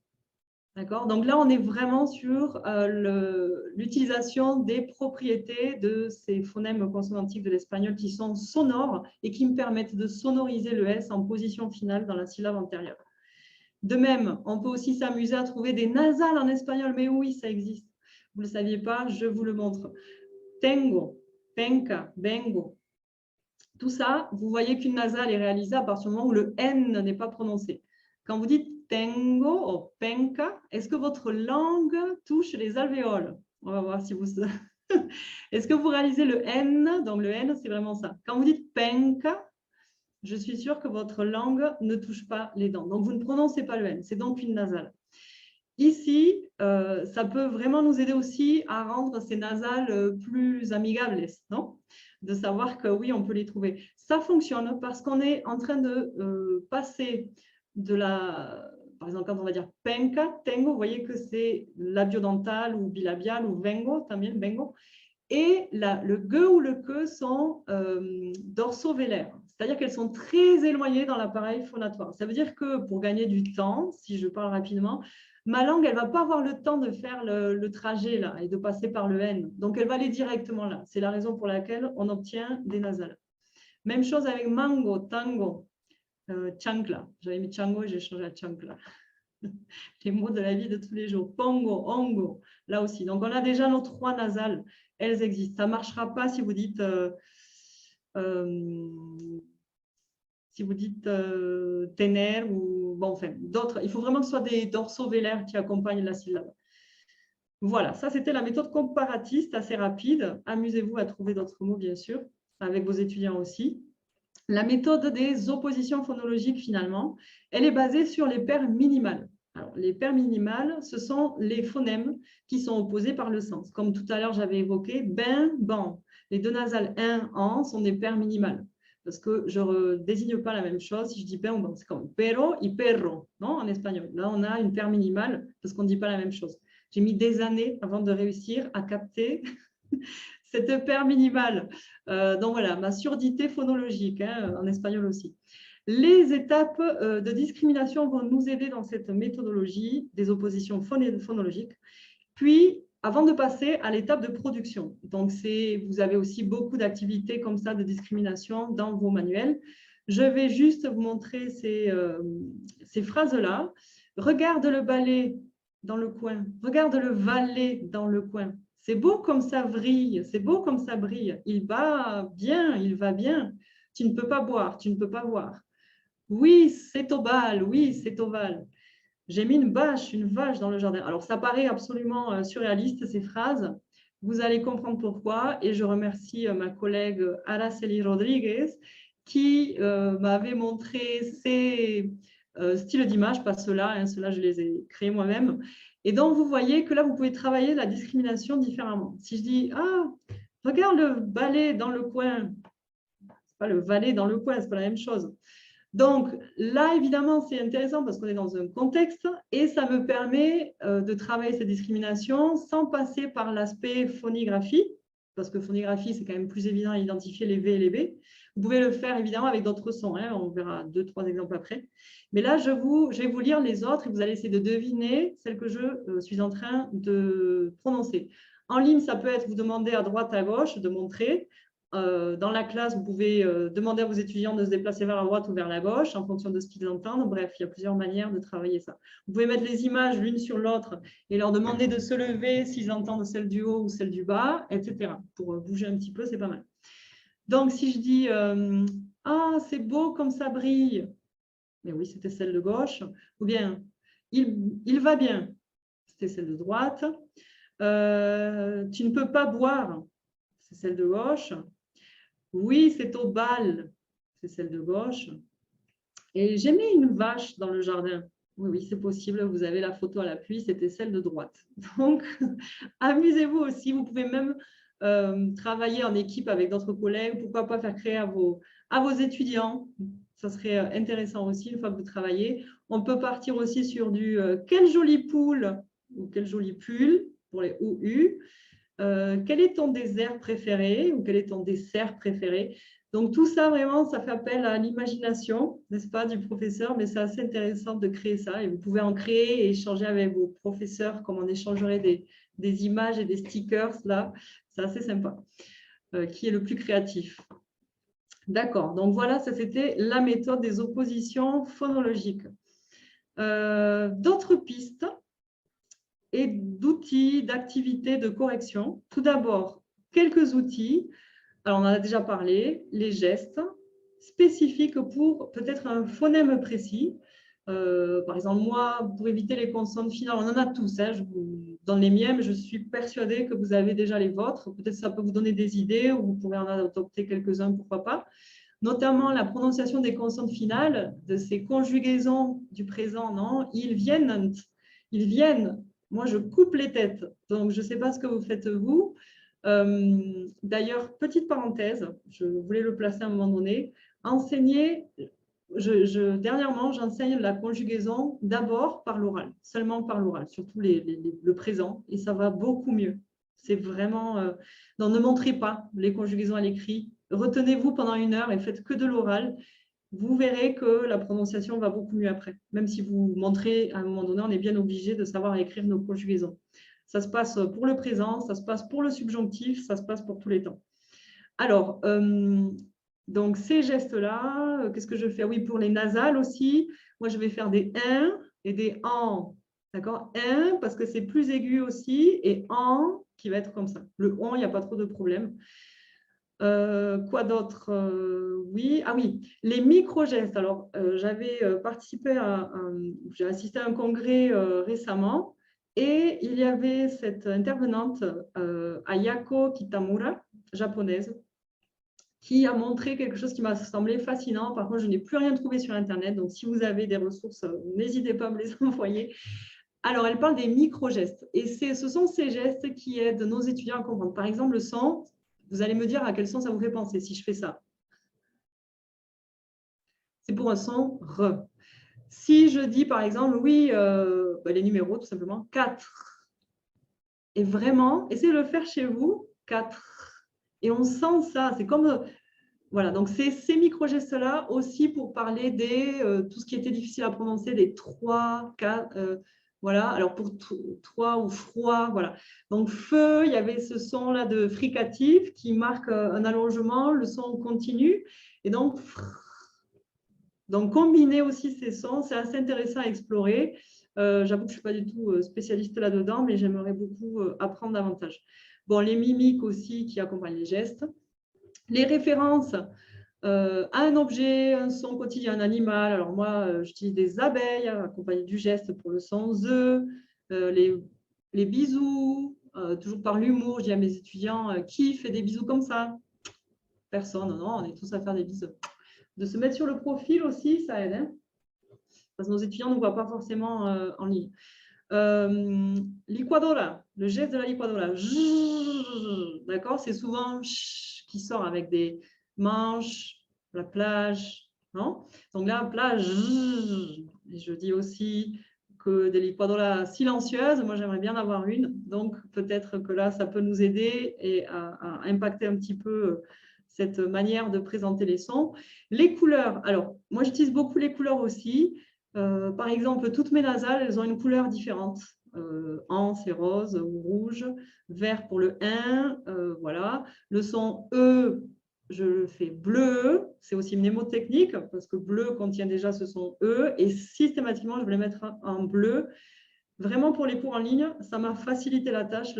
D'accord? Donc là, on est vraiment sur l'utilisation des propriétés de ces phonèmes consonantiques de l'espagnol qui sont sonores et qui me permettent de sonoriser le S en position finale dans la syllabe antérieure. De même, on peut aussi s'amuser à trouver des nasales en espagnol, mais oui, ça existe. Vous ne le saviez pas, je vous le montre. Tengo, penca, vengo. Tout ça, vous voyez qu'une nasale est réalisée à partir du moment où le N n'est pas prononcé. Quand vous dites tengo ou penca, est-ce que votre langue touche les alvéoles? On va voir si vous... Est-ce que vous réalisez le N? Donc le N, c'est vraiment ça. Quand vous dites penca, je suis sûre que votre langue ne touche pas les dents. Donc vous ne prononcez pas le N, c'est donc une nasale. Ici, ça peut vraiment nous aider aussi à rendre ces nasales plus amigables, non? De savoir que oui, on peut les trouver. Ça fonctionne parce qu'on est en train de passer de la... Par exemple, quand on va dire penca, tengo, vous voyez que c'est labiodental ou bilabial ou vengo, también vengo. Et le ge ou le que sont dorso-vélaires. C'est-à-dire qu'elles sont très éloignées dans l'appareil phonatoire. Ça veut dire que pour gagner du temps, si je parle rapidement, ma langue, elle ne va pas avoir le temps de faire le trajet là et de passer par le N. Donc, elle va aller directement là. C'est la raison pour laquelle on obtient des nasales. Même chose avec mango, tango, chancla. J'avais mis chango et j'ai changé à chancla. Les mots de la vie de tous les jours. Pongo, ongo, là aussi. Donc, on a déjà nos 3 nasales. Elles existent. Ça ne marchera pas si vous dites... tener ou bon, enfin, d'autres. Il faut vraiment que ce soit des dorso-vélaires qui accompagnent la syllabe. Voilà, ça c'était la méthode comparatiste, assez rapide. Amusez-vous à trouver d'autres mots, bien sûr, avec vos étudiants aussi. La méthode des oppositions phonologiques, finalement, elle est basée sur les paires minimales. Alors, les paires minimales, ce sont les phonèmes qui sont opposés par le sens. Comme tout à l'heure, j'avais évoqué ben, ban. Les deux nasales un, en sont des paires minimales. Parce que je ne désigne pas la même chose. Si je dis ben ou ban, c'est comme pero y perro, non, en espagnol. Là, on a une paire minimale parce qu'on ne dit pas la même chose. J'ai mis des années avant de réussir à capter cette paire minimale. Donc voilà, ma surdité phonologique, hein, en espagnol aussi. Les étapes de discrimination vont nous aider dans cette méthodologie des oppositions phonologiques. Puis, avant de passer à l'étape de production. Donc, vous avez aussi beaucoup d'activités comme ça de discrimination dans vos manuels. Je vais juste vous montrer ces phrases-là. Regarde le balai dans le coin. Regarde le valet dans le coin. C'est beau comme ça vrille, c'est beau comme ça brille. Il va bien, il va bien. Tu ne peux pas boire, tu ne peux pas voir. Oui, c'est ovale, oui, c'est ovale. J'ai mis une vache dans le jardin. Alors, ça paraît absolument surréaliste, ces phrases. Vous allez comprendre pourquoi. Et je remercie ma collègue Araceli Rodriguez qui m'avait montré ces styles d'image, pas ceux-là, hein, ceux-là, je les ai créés moi-même. Et donc, vous voyez que là, vous pouvez travailler la discrimination différemment. Si je dis, ah, regarde le balai dans le coin. Ce n'est pas le valet dans le coin, ce n'est pas la même chose. Donc là, évidemment, c'est intéressant parce qu'on est dans un contexte et ça me permet de travailler cette discrimination sans passer par l'aspect phonographie, parce que phonographie, c'est quand même plus évident à identifier les V et les B. Vous pouvez le faire évidemment avec d'autres sons, hein, on verra 2-3 exemples après. Mais là, je vais vous lire les autres et vous allez essayer de deviner celle que je suis en train de prononcer. En ligne, ça peut être vous demander à droite, à gauche de montrer. Dans la classe, vous pouvez demander à vos étudiants de se déplacer vers la droite ou vers la gauche en fonction de ce qu'ils entendent. Bref, il y a plusieurs manières de travailler ça. Vous pouvez mettre les images l'une sur l'autre et leur demander de se lever s'ils entendent celle du haut ou celle du bas, etc. Pour bouger un petit peu, c'est pas mal. Donc, si je dis « Ah, c'est beau comme ça brille », mais oui, c'était celle de gauche. Ou bien « Il va bien », c'était celle de droite. « Tu ne peux pas boire », c'est celle de gauche. « Oui, c'est au bal », c'est celle de gauche. Et « J'ai mis une vache dans le jardin ». Oui, oui, c'est possible. Vous avez la photo à l'appui, c'était celle de droite. Donc, amusez-vous aussi. Vous pouvez même travailler en équipe avec d'autres collègues. Pourquoi pas faire créer à vos étudiants. Ça serait intéressant aussi une fois que vous travaillez. On peut partir aussi sur du quelle jolie poule ou quel joli pull pour les OU. Quel est ton désert préféré ou quel est ton dessert préféré? Donc, tout ça, vraiment, ça fait appel à l'imagination, n'est-ce pas, du professeur, mais c'est assez intéressant de créer ça. Et vous pouvez en créer et échanger avec vos professeurs comme on échangerait des images et des stickers, là. C'est assez sympa. Qui est le plus créatif? D'accord. Donc, voilà, ça, c'était la méthode des oppositions phonologiques. D'autres pistes et d'outils, d'activités de correction. Tout d'abord, quelques outils. Alors, on en a déjà parlé, les gestes spécifiques pour peut-être un phonème précis. Par exemple, moi, pour éviter les consonnes finales, on en a tous. Hein, je vous donne les miens, mais je suis persuadée que vous avez déjà les vôtres. Peut-être que ça peut vous donner des idées ou vous pourrez en adopter quelques-uns, pourquoi pas. Notamment la prononciation des consonnes finales, de ces conjugaisons du présent, non? Ils viennent. Moi, je coupe les têtes. Donc, je ne sais pas ce que vous faites vous. D'ailleurs, petite parenthèse, je voulais le placer à un moment donné. Dernièrement, j'enseigne la conjugaison d'abord par l'oral, seulement par l'oral, surtout le présent, et ça va beaucoup mieux. C'est vraiment... non, ne montrez pas les conjugaisons à l'écrit. Retenez-vous pendant 1 heure et faites que de l'oral. Vous verrez que la prononciation va beaucoup mieux après. Même si vous montrez, à un moment donné, on est bien obligé de savoir écrire nos conjugaisons. Ça se passe pour le présent, ça se passe pour le subjonctif, ça se passe pour tous les temps. Alors, donc ces gestes-là, qu'est-ce que je fais? Oui, pour les nasales aussi, moi je vais faire des « in » et des « en ». D'accord? « In » parce que c'est plus aigu aussi, et « en » qui va être comme ça. Le « on », il n'y a pas trop de problème. Quoi d'autre? Oui, ah oui, les micro-gestes. Alors, j'avais participé j'ai assisté à un congrès récemment et il y avait cette intervenante, Ayako Kitamura, japonaise, qui a montré quelque chose qui m'a semblé fascinant. Par contre, je n'ai plus rien trouvé sur Internet, donc si vous avez des ressources, n'hésitez pas à me les envoyer. Alors, elle parle des micro-gestes et ce sont ces gestes qui aident nos étudiants à comprendre. Par exemple, le son. Vous allez me dire à quel son ça vous fait penser si je fais ça. C'est pour un son re. Si je dis par exemple, oui, les numéros tout simplement, 4. Et vraiment, essayez de le faire chez vous, 4. Et on sent ça, c'est comme... Voilà, donc c'est ces micro-gestes-là aussi pour parler tout ce qui était difficile à prononcer, des 3, 4... voilà, alors pour 3 ou froid, voilà. Donc feu, il y avait ce son-là de fricatif qui marque un allongement, le son continu. Et donc combiner aussi ces sons, c'est assez intéressant à explorer. J'avoue que je ne suis pas du tout spécialiste là-dedans, mais j'aimerais beaucoup apprendre davantage. Bon, les mimiques aussi qui accompagnent les gestes. Les références à un objet, un son quotidien, un animal. Alors moi, j'utilise des abeilles accompagnées du geste pour le son the, les bisous, toujours par l'humour. Je dis à mes étudiants, qui fait des bisous comme ça? Personne, non, on est tous à faire des bisous. De se mettre sur le profil aussi, ça aide, hein, parce que nos étudiants ne voient pas forcément en ligne. Liquadora, le geste de la liquadora, d'accord, c'est souvent qui sort avec des manches, la plage, non? Donc là, plage, et je dis aussi que des liquadoras silencieuses, moi j'aimerais bien avoir une, donc peut-être que là, ça peut nous aider et à impacter un petit peu cette manière de présenter les sons. Les couleurs, alors moi j'utilise beaucoup les couleurs aussi. Par exemple, toutes mes nasales, elles ont une couleur différente. En, c'est rose ou rouge, vert pour le 1, voilà. Le son E, je le fais bleu, c'est aussi mnémotechnique parce que bleu contient déjà ce son E et systématiquement, je vais les mettre en bleu. Vraiment, pour les cours en ligne, ça m'a facilité la tâche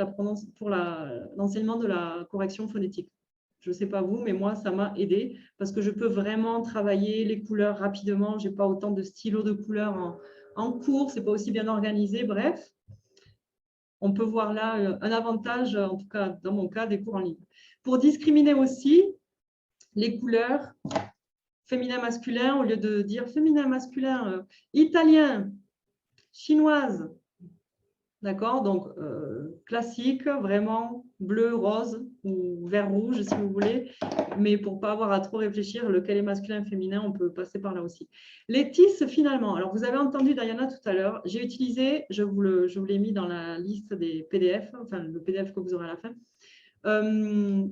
pour l'enseignement de la correction phonétique. Je ne sais pas vous, mais moi, ça m'a aidé parce que je peux vraiment travailler les couleurs rapidement. Je n'ai pas autant de stylos de couleurs en cours, ce n'est pas aussi bien organisé. Bref, on peut voir là un avantage, en tout cas dans mon cas, des cours en ligne. Pour discriminer aussi les couleurs féminin-masculin, au lieu de dire féminin-masculin, italien, chinoise, d'accord, donc classique, vraiment bleu, rose ou vert, rouge si vous voulez, mais pour ne pas avoir à trop réfléchir, lequel est masculin, féminin, on peut passer par là aussi. Les tisses finalement, alors vous avez entendu Diana tout à l'heure, j'ai utilisé, je vous l'ai mis dans la liste des PDF, enfin le PDF que vous aurez à la fin,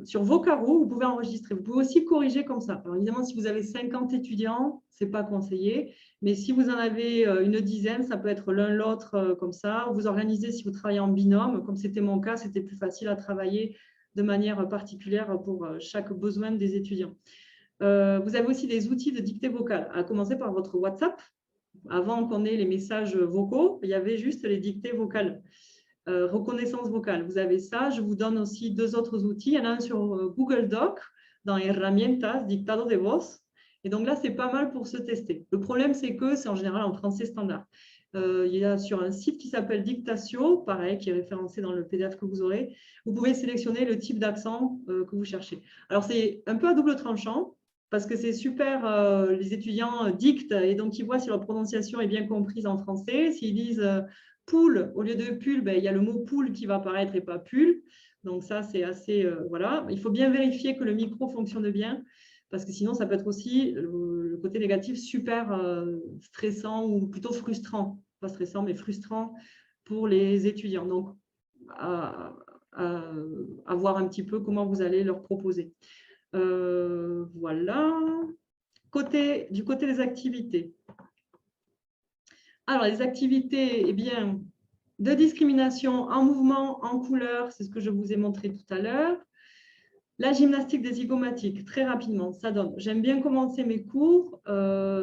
sur Vocaro, vous pouvez enregistrer. Vous pouvez aussi corriger comme ça. Alors évidemment, si vous avez 50 étudiants, ce n'est pas conseillé. Mais si vous en avez une dizaine, ça peut être l'un l'autre comme ça. Vous organisez si vous travaillez en binôme. Comme c'était mon cas, c'était plus facile à travailler de manière particulière pour chaque besoin des étudiants. Vous avez aussi des outils de dictée vocale, à commencer par votre WhatsApp. Avant qu'on ait les messages vocaux, il y avait juste les dictées vocales. Reconnaissance vocale, vous avez ça. Je vous donne aussi 2 autres outils. Il y en a un sur Google Doc, dans Herramientas, Dictado de Voz. Et donc là, c'est pas mal pour se tester. Le problème, c'est que c'est en général en français standard. Il y a sur un site qui s'appelle Dictatio, pareil, qui est référencé dans le PDF que vous aurez. Vous pouvez sélectionner le type d'accent que vous cherchez. Alors, c'est un peu à double tranchant, parce que c'est super, les étudiants dictent et donc ils voient si leur prononciation est bien comprise en français. S'ils disent poule, au lieu de pull, ben, il y a le mot poule qui va apparaître et pas pull. Donc ça, c'est assez… voilà. Il faut bien vérifier que le micro fonctionne bien, parce que sinon, ça peut être aussi le côté négatif super stressant ou plutôt frustrant. Pas stressant, mais frustrant pour les étudiants. Donc, à voir un petit peu comment vous allez leur proposer. Voilà. Du côté des activités. Alors, les activités, eh bien, de discrimination en mouvement, en couleur, c'est ce que je vous ai montré tout à l'heure. La gymnastique des zygomatiques, très rapidement, ça donne. J'aime bien commencer mes cours,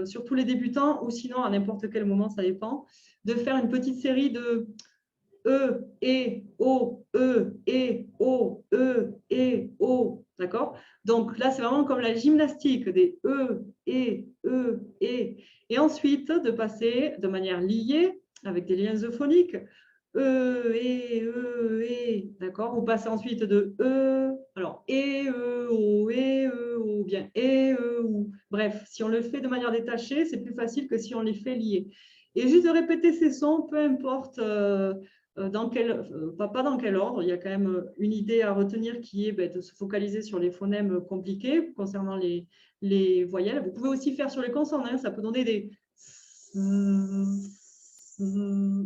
surtout les débutants, ou sinon, à n'importe quel moment, ça dépend, de faire une petite série de E, O, O, d'accord? Donc là, c'est vraiment comme la gymnastique des E. Et ensuite, de passer de manière liée, avec des liens euphoniques, d'accord? Vous passez ensuite de alors O, bien ou. Bref, si on le fait de manière détachée, c'est plus facile que si on les fait liés. Et juste de répéter ces sons, peu importe pas dans quel ordre, il y a quand même une idée à retenir qui est de se focaliser sur les phonèmes compliqués concernant les voyelles. Vous pouvez aussi faire sur les consonnes, hein, ça peut donner des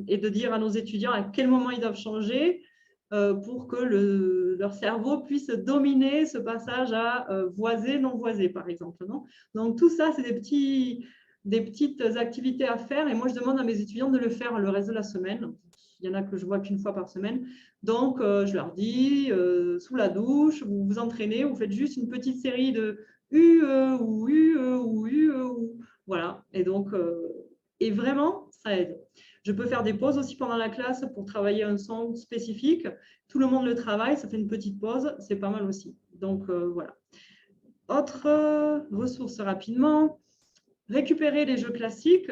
et de dire à nos étudiants à quel moment ils doivent changer pour que leur cerveau puisse dominer ce passage à voisé, non voisé, par exemple. Non, donc, tout ça, c'est des petites activités à faire. Et moi, je demande à mes étudiants de le faire le reste de la semaine. Il y en a que je vois qu'une fois par semaine. Donc, je leur dis, sous la douche, vous vous entraînez, vous faites juste une petite série de UE ou UE ou UE ou… Voilà. Et donc… et vraiment, ça aide. Je peux faire des pauses aussi pendant la classe pour travailler un son spécifique. Tout le monde le travaille, ça fait une petite pause, c'est pas mal aussi. Donc, voilà. Autre ressource rapidement, récupérer les jeux classiques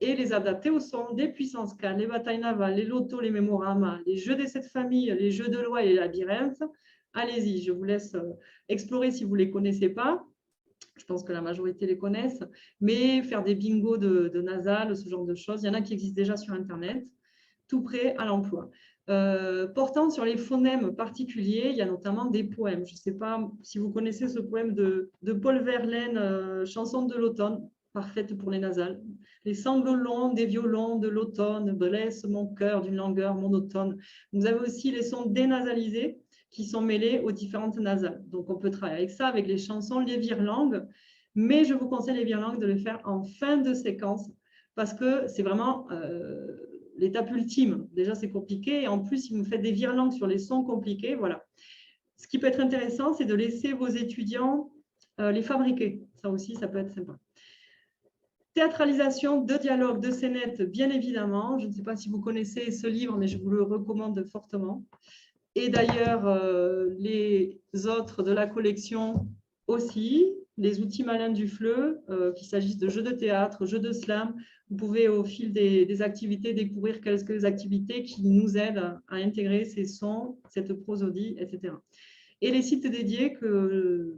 et les adapter au son des puissances K, les batailles navales, les lotos, les mémoramas, les jeux des 7 familles, les jeux de loi et les labyrinthes. Allez-y, je vous laisse explorer si vous ne les connaissez pas. Je pense que la majorité les connaissent, mais faire des bingos de nasal, ce genre de choses, il y en a qui existent déjà sur Internet, tout prêt à l'emploi. Portant sur les phonèmes particuliers, il y a notamment des poèmes. Je ne sais pas si vous connaissez ce poème de Paul Verlaine, Chanson de l'automne, parfaite pour les nasales. Les sanglots longs des violons de l'automne blessent mon cœur d'une langueur monotone. Vous avez aussi les sons dénasalisés, qui sont mêlées aux différentes nasales. Donc, on peut travailler avec ça, avec les chansons, les virelangues, mais je vous conseille les virelangues de les faire en fin de séquence parce que c'est vraiment l'étape ultime. Déjà, c'est compliqué et en plus, si vous faites des virelangues sur les sons compliqués, voilà. Ce qui peut être intéressant, c'est de laisser vos étudiants les fabriquer. Ça aussi, ça peut être sympa. Théâtralisation de dialogue, de scénettes, bien évidemment. Je ne sais pas si vous connaissez ce livre, mais je vous le recommande fortement. Et d'ailleurs, les autres de la collection aussi, les outils malins du FLE, qu'il s'agisse de jeux de théâtre, jeux de slam. Vous pouvez, au fil des activités, découvrir quelques activités qui nous aident à intégrer ces sons, cette prosodie, etc. Et les sites dédiés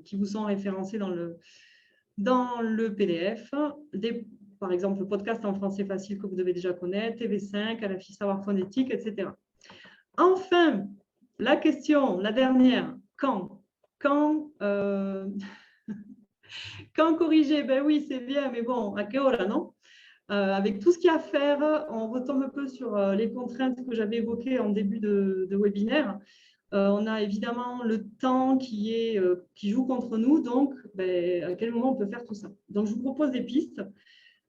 qui vous sont référencés dans le PDF, par exemple, le podcast en français facile que vous devez déjà connaître, TV5, RFI Savoir Phonétique, etc. Enfin, la question, la dernière, quand corriger? Ben oui, c'est bien, mais bon, à quelle heure, non? Avec tout ce qu'il y a à faire, on retombe un peu sur les contraintes que j'avais évoquées en début de webinaire. On a évidemment le temps qui joue contre nous, donc ben, à quel moment on peut faire tout ça? Donc, je vous propose des pistes.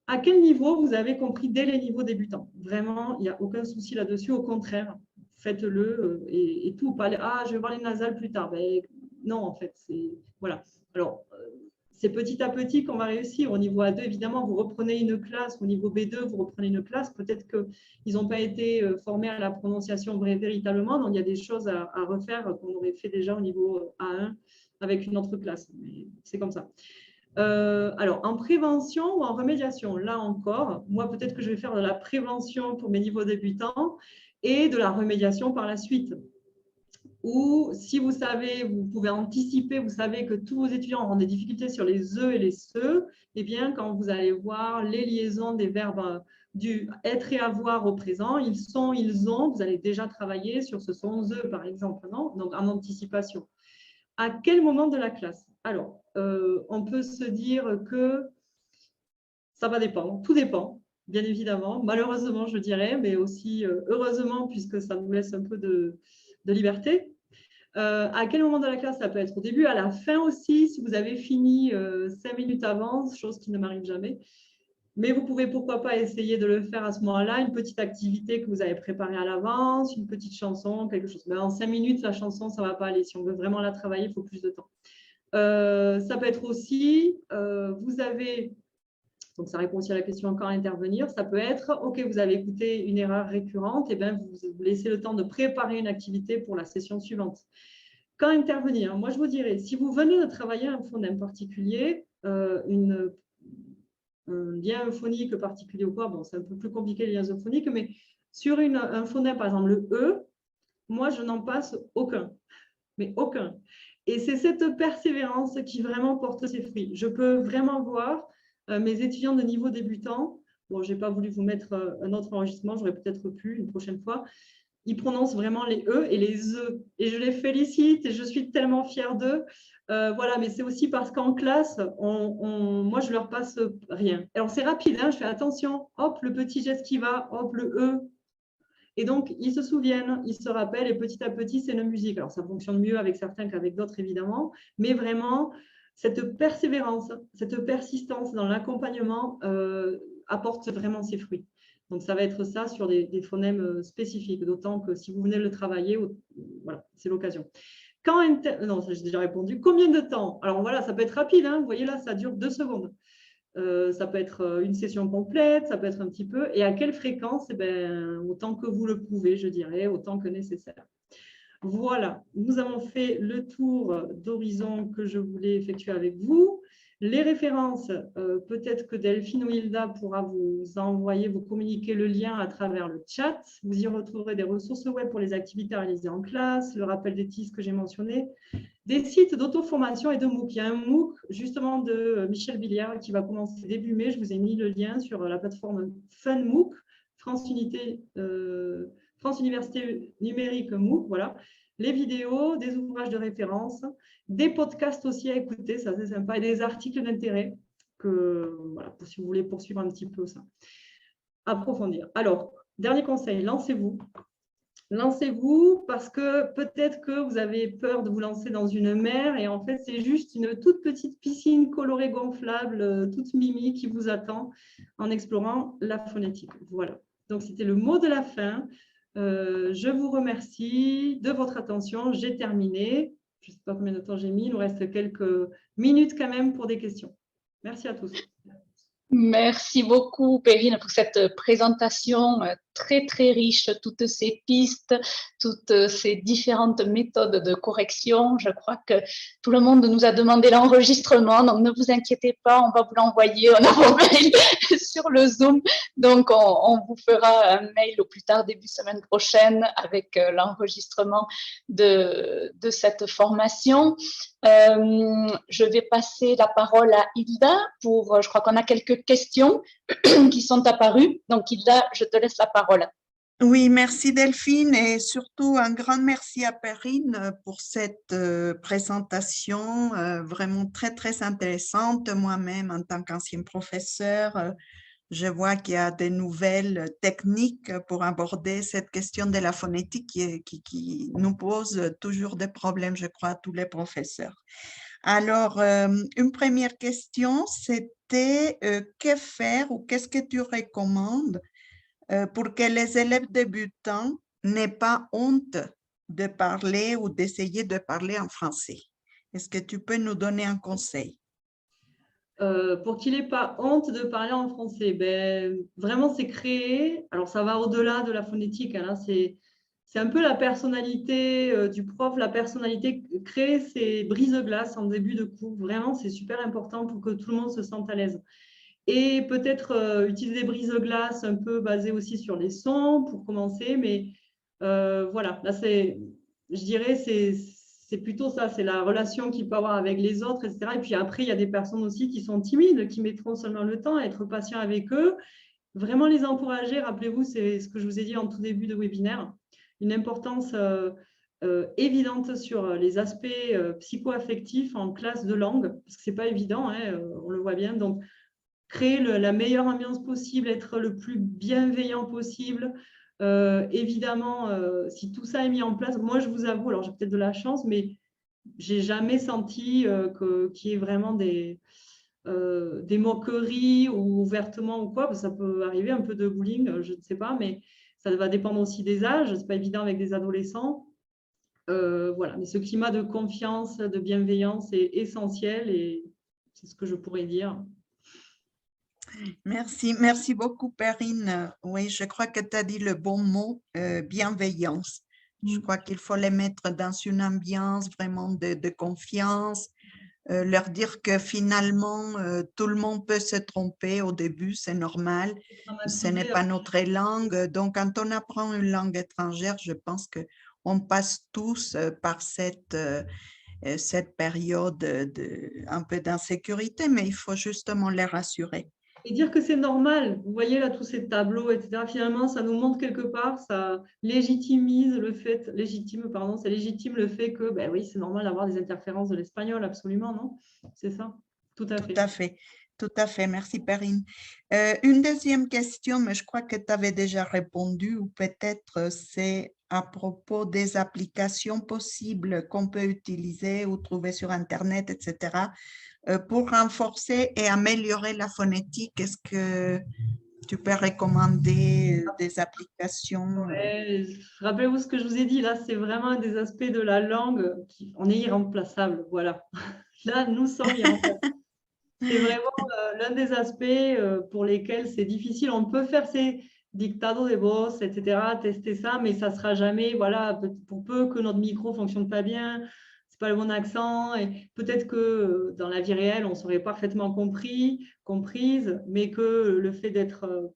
À quel niveau vous avez compris dès les niveaux débutants? Vraiment, il n'y a aucun souci là-dessus, au contraire, faites-le et tout. Pas je vais voir les nasales plus tard. Ben, non, en fait, c'est… Voilà. Alors, c'est petit à petit qu'on va réussir. Au niveau A2, évidemment, vous reprenez une classe. Au niveau B2, vous reprenez une classe. Peut-être qu'ils n'ont pas été formés à la prononciation véritablement. Donc, il y a des choses à refaire qu'on aurait fait déjà au niveau A1 avec une autre classe. C'est comme ça. Alors, en prévention ou en remédiation, là encore, moi, peut-être que je vais faire de la prévention pour mes niveaux débutants et de la remédiation par la suite. Ou si vous savez, vous pouvez anticiper, vous savez que tous vos étudiants auront des difficultés sur les E et les SE, eh bien, quand vous allez voir les liaisons des verbes du être et avoir au présent, ils sont, ils ont, vous allez déjà travailler sur ce sont eux, par exemple, non? Donc, en anticipation. À quel moment de la classe? Alors, on peut se dire que ça va dépendre, tout dépend, bien évidemment, malheureusement, je dirais, mais aussi heureusement, puisque ça nous laisse un peu de liberté. À quel moment de la classe? Ça peut être au début, à la fin aussi, si vous avez fini 5 minutes avant, chose qui ne m'arrive jamais. Mais vous pouvez, pourquoi pas, essayer de le faire à ce moment-là, une petite activité que vous avez préparée à l'avance, une petite chanson, quelque chose. Mais en 5 minutes, la chanson, ça ne va pas aller. Si on veut vraiment la travailler, il faut plus de temps. Ça peut être aussi, vous avez, donc ça répond aussi à la question quand intervenir, ça peut être, ok, vous avez écouté une erreur récurrente, et bien vous laissez le temps de préparer une activité pour la session suivante. Quand intervenir? Moi, je vous dirais, si vous venez de travailler un phonème particulier, un lien euphonique particulier ou quoi, bon, c'est un peu plus compliqué les liens euphoniques, mais sur un phonème, par exemple le E, moi, je n'en passe aucun, mais aucun. Et c'est cette persévérance qui vraiment porte ses fruits. Je peux vraiment voir mes étudiants de niveau débutant, bon, je n'ai pas voulu vous mettre un autre enregistrement, j'aurais peut-être pu une prochaine fois, ils prononcent vraiment les E et les E. Et je les félicite et je suis tellement fière d'eux. Voilà, mais c'est aussi parce qu'en classe, moi, je ne leur passe rien. Alors, c'est rapide, hein, je fais attention, hop, le petit geste qui va, hop, le E. Et donc, ils se souviennent, ils se rappellent, et petit à petit, c'est une musique. Alors, ça fonctionne mieux avec certains qu'avec d'autres, évidemment, mais vraiment, cette persévérance, cette persistance dans l'accompagnement apporte vraiment ses fruits. Donc, ça va être ça sur des phonèmes spécifiques, d'autant que si vous venez le travailler, voilà, c'est l'occasion. Non, ça j'ai déjà répondu. Combien de temps? Alors, voilà, ça peut être rapide, hein, vous voyez là, ça dure 2 secondes. Ça peut être une session complète, ça peut être un petit peu. Et à quelle fréquence? Eh bien, autant que vous le pouvez, je dirais, autant que nécessaire. Voilà, nous avons fait le tour d'horizon que je voulais effectuer avec vous. Les références, peut-être que Delphine ou Hilda pourra vous envoyer, vous communiquer le lien à travers le chat. Vous y retrouverez des ressources web pour les activités réalisées en classe, le rappel des TIS que j'ai mentionné, des sites d'auto-formation et de MOOC. Il y a un MOOC justement de Michel Billiard qui va commencer début mai. Je vous ai mis le lien sur la plateforme FunMOOC, France Université Numérique MOOC. Voilà. Les vidéos, des ouvrages de référence, des podcasts aussi à écouter, ça c'est sympa, et des articles d'intérêt, voilà, si vous voulez poursuivre un petit peu ça. Approfondir. Alors, dernier conseil, lancez-vous. lancez-vous parce que peut-être que vous avez peur de vous lancer dans une mer et en fait, c'est juste une toute petite piscine colorée gonflable, toute mimi qui vous attend en explorant la phonétique. Voilà. Donc, c'était le mot de la fin. Je vous remercie de votre attention. J'ai terminé. Je ne sais pas combien de temps j'ai mis. Il nous reste quelques minutes quand même pour des questions. Merci à tous. Merci beaucoup, Perrine, pour cette présentation très, très riche, toutes ces pistes, toutes ces différentes méthodes de correction. Je crois que tout le monde nous a demandé l'enregistrement, donc ne vous inquiétez pas, on va vous l'envoyer, on a vos mails sur le Zoom. Donc, on vous fera un mail au plus tard début semaine prochaine avec l'enregistrement de cette formation. Je vais passer la parole à Hilda pour, je crois qu'on a quelques questions qui sont apparues. Donc, Hilda, je te laisse la parole. Oui, merci Delphine et surtout un grand merci à Perrine pour cette présentation vraiment très, très intéressante. Moi-même, en tant qu'ancien professeur, je vois qu'il y a des nouvelles techniques pour aborder cette question de la phonétique qui nous pose toujours des problèmes, je crois, à tous les professeurs. Alors, une première question, c'était que faire ou qu'est-ce que tu recommandes pour que les élèves débutants n'aient pas honte de parler ou d'essayer de parler en français? Est-ce que tu peux nous donner un conseil? Pour qu'il n'ait pas honte de parler en français, ben, vraiment, c'est créer. Alors, ça va au-delà de la phonétique. Hein, là, c'est un peu la personnalité du prof, la personnalité, créer ces brises-glaces en début de cours. Vraiment, c'est super important pour que tout le monde se sente à l'aise. Et peut-être utiliser des brises-glaces un peu basées aussi sur les sons pour commencer. Mais voilà, là, je dirais, c'est plutôt ça, c'est la relation qu'il peut avoir avec les autres, etc. Et puis après, il y a des personnes aussi qui sont timides, qui mettront seulement le temps à être patient avec eux. Vraiment les encourager, rappelez-vous, c'est ce que je vous ai dit en tout début de webinaire, une importance évidente sur les aspects psycho-affectifs en classe de langue, parce que ce n'est pas évident, hein, on le voit bien. Donc, créer la meilleure ambiance possible, être le plus bienveillant possible. Évidemment, si tout ça est mis en place, moi je vous avoue, alors j'ai peut-être de la chance, mais j'ai jamais senti qu'il y ait vraiment des moqueries ou ouvertement ou quoi, parce que ça peut arriver un peu de bullying, je ne sais pas, mais ça va dépendre aussi des âges, c'est pas évident avec des adolescents. Voilà, mais ce climat de confiance, de bienveillance est essentiel et c'est ce que je pourrais dire. Merci beaucoup, Perrine. Oui, je crois que tu as dit le bon mot, bienveillance. Je crois qu'il faut les mettre dans une ambiance vraiment de confiance, leur dire que finalement, tout le monde peut se tromper au début, c'est normal, ce n'est pas notre langue. Donc, quand on apprend une langue étrangère, je pense qu'on passe tous par cette période un peu d'insécurité, mais il faut justement les rassurer. Et dire que c'est normal, vous voyez là tous ces tableaux, etc. Finalement, ça nous montre quelque part, ça légitime le fait que, ben oui, c'est normal d'avoir des interférences de l'espagnol, absolument, non? C'est ça, tout à fait. Tout à fait, tout à fait. Merci, Perrine. Une deuxième question, mais je crois que tu avais déjà répondu, ou peut-être c'est à propos des applications possibles qu'on peut utiliser ou trouver sur Internet, etc., pour renforcer et améliorer la phonétique. Est-ce que tu peux recommander des applications? Ouais, rappelez-vous ce que je vous ai dit, là, c'est vraiment un des aspects de la langue on est irremplaçable, voilà. Là, nous sommes irremplaçables. C'est vraiment l'un des aspects pour lesquels c'est difficile. On peut faire ces dictados de voz, etc., tester ça, mais ça ne sera jamais, voilà, pour peu que notre micro ne fonctionne pas bien, c'est pas le bon accent, et peut-être que dans la vie réelle, on serait parfaitement comprise, mais que le fait d'être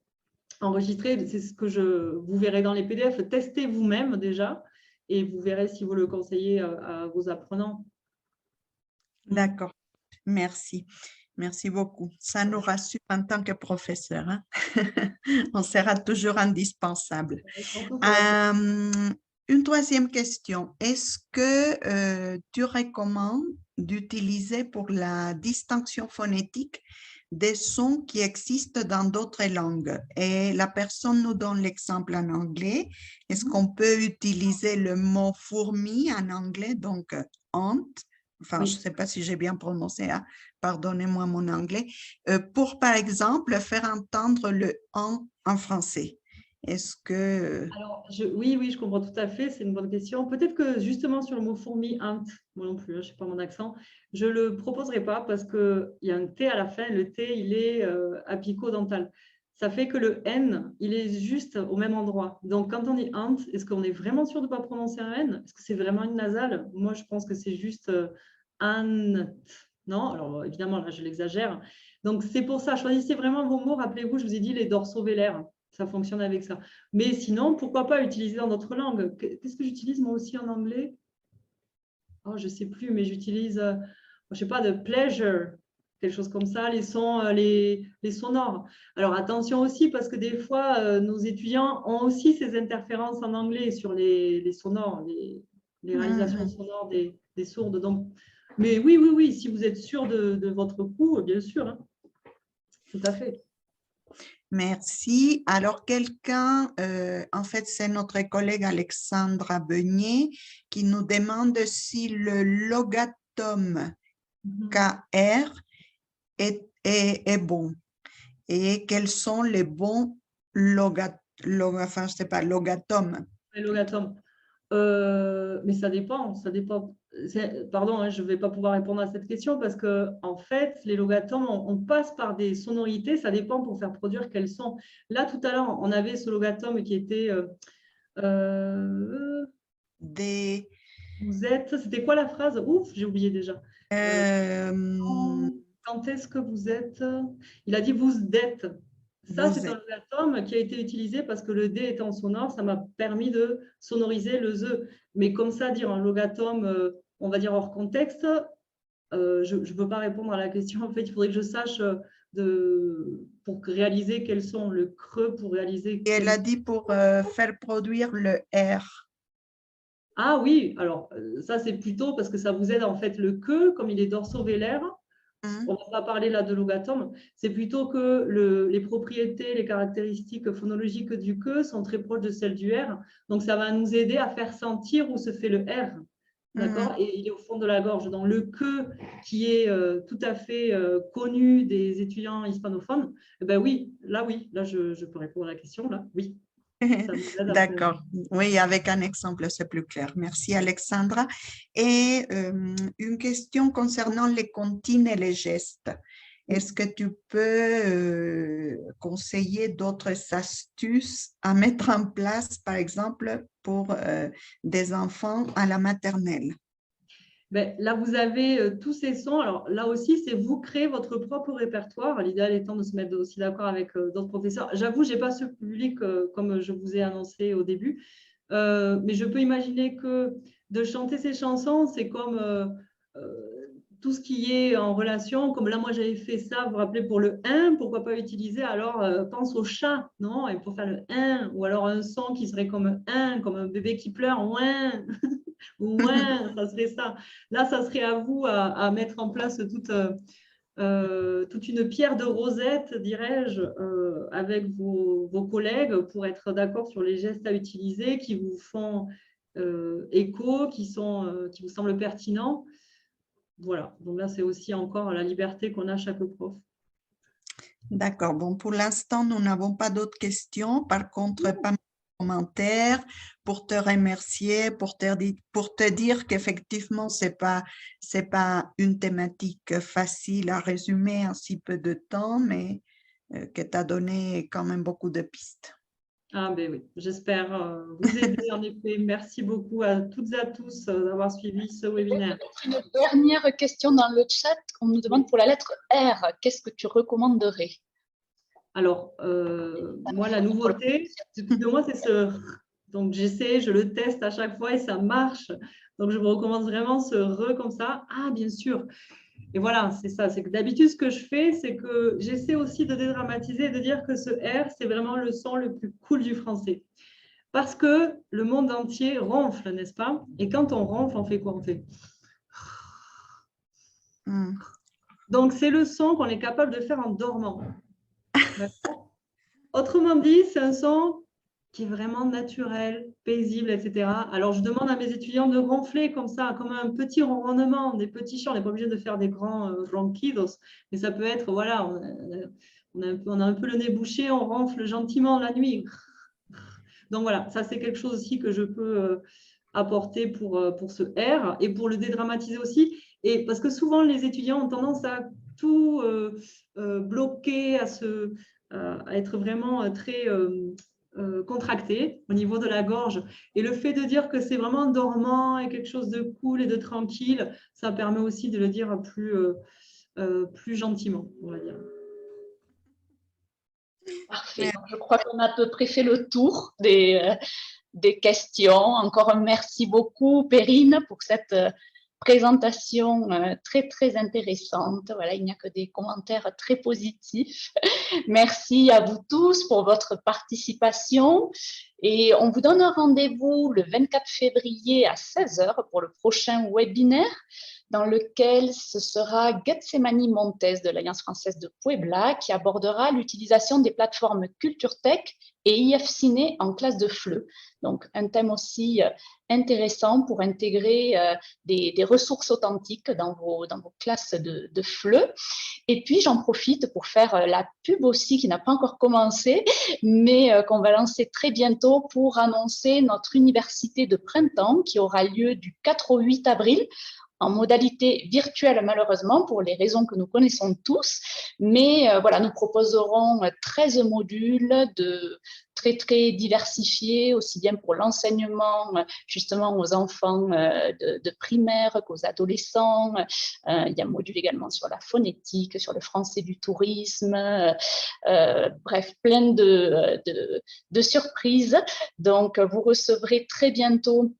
enregistré, c'est ce que vous verrez dans les PDF, testez vous-même déjà, et vous verrez si vous le conseillez à vos apprenants. D'accord, merci. Merci beaucoup. Ça nous rassure en tant que professeur. Hein? On sera toujours indispensable. Une troisième question. Est-ce que tu recommandes d'utiliser pour la distinction phonétique des sons qui existent dans d'autres langues. Et la personne nous donne l'exemple en anglais. Est-ce qu'on peut utiliser le mot fourmi en anglais, donc ant, enfin, Oui. je ne sais pas si j'ai bien prononcé, hein, pardonnez-moi mon anglais, pour, par exemple, faire entendre le en français. Est-ce que… Alors, oui, je comprends tout à fait, c'est une bonne question. Peut-être que justement sur le mot fourmi, int, moi non plus, je ne sais pas mon accent, je ne le proposerai pas parce qu'il y a un T à la fin, le T, il est apico-dental. Ça fait que le N, il est juste au même endroit. Donc, quand on dit int, est-ce qu'on est vraiment sûr de ne pas prononcer un N? Est-ce que c'est vraiment une nasale? Moi, je pense que c'est juste ant. Non, alors évidemment, là, je l'exagère. Donc, c'est pour ça, choisissez vraiment vos mots. Rappelez-vous, je vous ai dit les dorsaux-vélaires. Ça fonctionne avec ça. Mais sinon, pourquoi pas utiliser dans notre langue? Qu'est-ce que j'utilise moi aussi en anglais? Oh, je ne sais plus, mais j'utilise, je ne sais pas, de pleasure, quelque chose comme ça, les sons, les sonores. Alors attention aussi, parce que des fois, nos étudiants ont aussi ces interférences en anglais sur les sonores, les réalisations sonores des sourdes. Donc, mais oui, si vous êtes sûr de votre coup, bien sûr, hein. Tout à fait. Merci. Alors, quelqu'un, en fait, c'est notre collègue Alexandra Beignet qui nous demande si le logatome KR est bon et quels sont les bons enfin, je sais pas, logatomes. Les logatomes. Mais ça dépend. Pardon, hein, je ne vais pas pouvoir répondre à cette question parce que en fait, les logatomes, on passe par des sonorités, ça dépend pour faire produire quels sons. Là, tout à l'heure, on avait ce logatome qui était vous êtes. C'était quoi la phrase? Ouf, j'ai oublié déjà. Quand est-ce que vous êtes? Il a dit vous êtes. Ça, c'est un logatome qui a été utilisé parce que le D étant sonore, ça m'a permis de sonoriser le ZE. Mais comme ça, dire un logatome, on va dire hors contexte, je ne peux pas répondre à la question. En fait, il faudrait que je sache pour réaliser quels sont le creux, pour réaliser… Et elle a dit pour faire produire le R. Ah oui, alors ça, c'est plutôt parce que ça vous aide en fait le que, comme il est dorso-vélaire. On ne va pas parler là de logatome, c'est plutôt que les propriétés, les caractéristiques phonologiques du que sont très proches de celles du R. Donc, ça va nous aider à faire sentir où se fait le R. D'accord? Et il est au fond de la gorge. Donc, le que qui est tout à fait connu des étudiants hispanophones, eh ben oui, là, je peux répondre à la question, là, oui. D'accord. Oui, avec un exemple, c'est plus clair. Merci, Alexandra. Et une question concernant les comptines et les gestes. Est-ce que tu peux conseiller d'autres astuces à mettre en place, par exemple, pour des enfants à la maternelle? Ben, là, vous avez tous ces sons. Alors là aussi, c'est vous créer votre propre répertoire. L'idéal étant de se mettre aussi d'accord avec d'autres professeurs. J'avoue, je n'ai pas ce public comme je vous ai annoncé au début. Mais je peux imaginer que de chanter ces chansons, c'est comme tout ce qui est en relation. Comme là, moi, j'avais fait ça, vous vous rappelez, pour le 1, pourquoi pas utiliser alors pense au chat, non? Et pour faire le 1, ou alors un son qui serait comme un bébé qui pleure, ouin. Ouais, ça serait ça. Là, ça serait à vous à mettre en place toute une pierre de rosette, dirais-je, avec vos collègues pour être d'accord sur les gestes à utiliser qui vous font écho, qui vous semblent pertinents. Voilà. Donc là, c'est aussi encore la liberté qu'on a chaque prof. D'accord. Bon, pour l'instant, nous n'avons pas d'autres questions. Par contre, pas de commentaires pour te remercier, pour te dire qu'effectivement, c'est pas une thématique facile à résumer en si peu de temps, mais que tu as donné quand même beaucoup de pistes. Ah ben oui, j'espère vous aider en effet. Merci beaucoup à toutes et à tous d'avoir suivi ce webinaire. Une dernière question dans le chat. On nous demande pour la lettre R, qu'est-ce que tu recommanderais? Alors, moi, la nouveauté, de moi, c'est ce… Donc, j'essaie, je le teste à chaque fois et ça marche. Donc, je vous recommande vraiment ce re comme ça. Ah, bien sûr. Et voilà, c'est ça. C'est que d'habitude, ce que je fais, c'est que j'essaie aussi de dédramatiser et de dire que ce R, c'est vraiment le son le plus cool du français. Parce que le monde entier ronfle, n'est-ce pas? Et quand on ronfle, on fait quoi? On fait… Donc, c'est le son qu'on est capable de faire en dormant. Autrement dit, c'est un son qui est vraiment naturel, paisible, etc. Alors, je demande à mes étudiants de ronfler comme ça, comme un petit ronronnement, des petits chants. On n'est pas obligé de faire des grands ronquidos, mais ça peut être, voilà, on a un peu le nez bouché, on ronfle gentiment la nuit. Donc, voilà, ça, c'est quelque chose aussi que je peux apporter pour ce R et pour le dédramatiser aussi. Et parce que souvent, les étudiants ont tendance à tout bloquer, à être vraiment très contracté au niveau de la gorge. Et le fait de dire que c'est vraiment dormant et quelque chose de cool et de tranquille, ça permet aussi de le dire plus gentiment, on va dire. Parfait. Je crois qu'on a à peu près fait le tour des questions. Encore un merci beaucoup, Perrine, pour cette présentation très, très intéressante. Voilà, il n'y a que des commentaires très positifs. Merci à vous tous pour votre participation. Et on vous donne un rendez-vous le 24 février à 16 h pour le prochain webinaire dans lequel ce sera Getsemani Montes de l'Alliance française de Puebla qui abordera l'utilisation des plateformes CultureTech et IF Ciné en classe de FLE. Donc, un thème aussi intéressant pour intégrer des ressources authentiques dans vos classes de FLE. Et puis, j'en profite pour faire la pub aussi qui n'a pas encore commencé, mais qu'on va lancer très bientôt pour annoncer notre université de printemps qui aura lieu du 4 au 8 avril en modalité virtuelle malheureusement pour les raisons que nous connaissons tous, mais voilà, nous proposerons 13 modules très très diversifiés, aussi bien pour l'enseignement justement aux enfants de primaire qu'aux adolescents. Il y a un module également sur la phonétique, sur le français du tourisme, bref, plein de surprises. Donc, vous recevrez très bientôt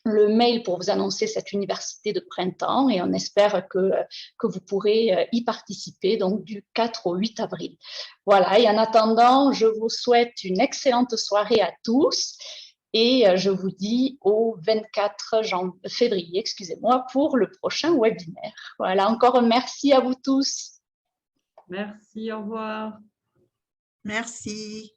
le mail pour vous annoncer cette université de printemps et on espère que vous pourrez y participer donc du 4 au 8 avril. Voilà, et en attendant, je vous souhaite une excellente soirée à tous et je vous dis au 24 février, excusez-moi, pour le prochain webinaire. Voilà, encore un merci à vous tous. Merci, au revoir. Merci.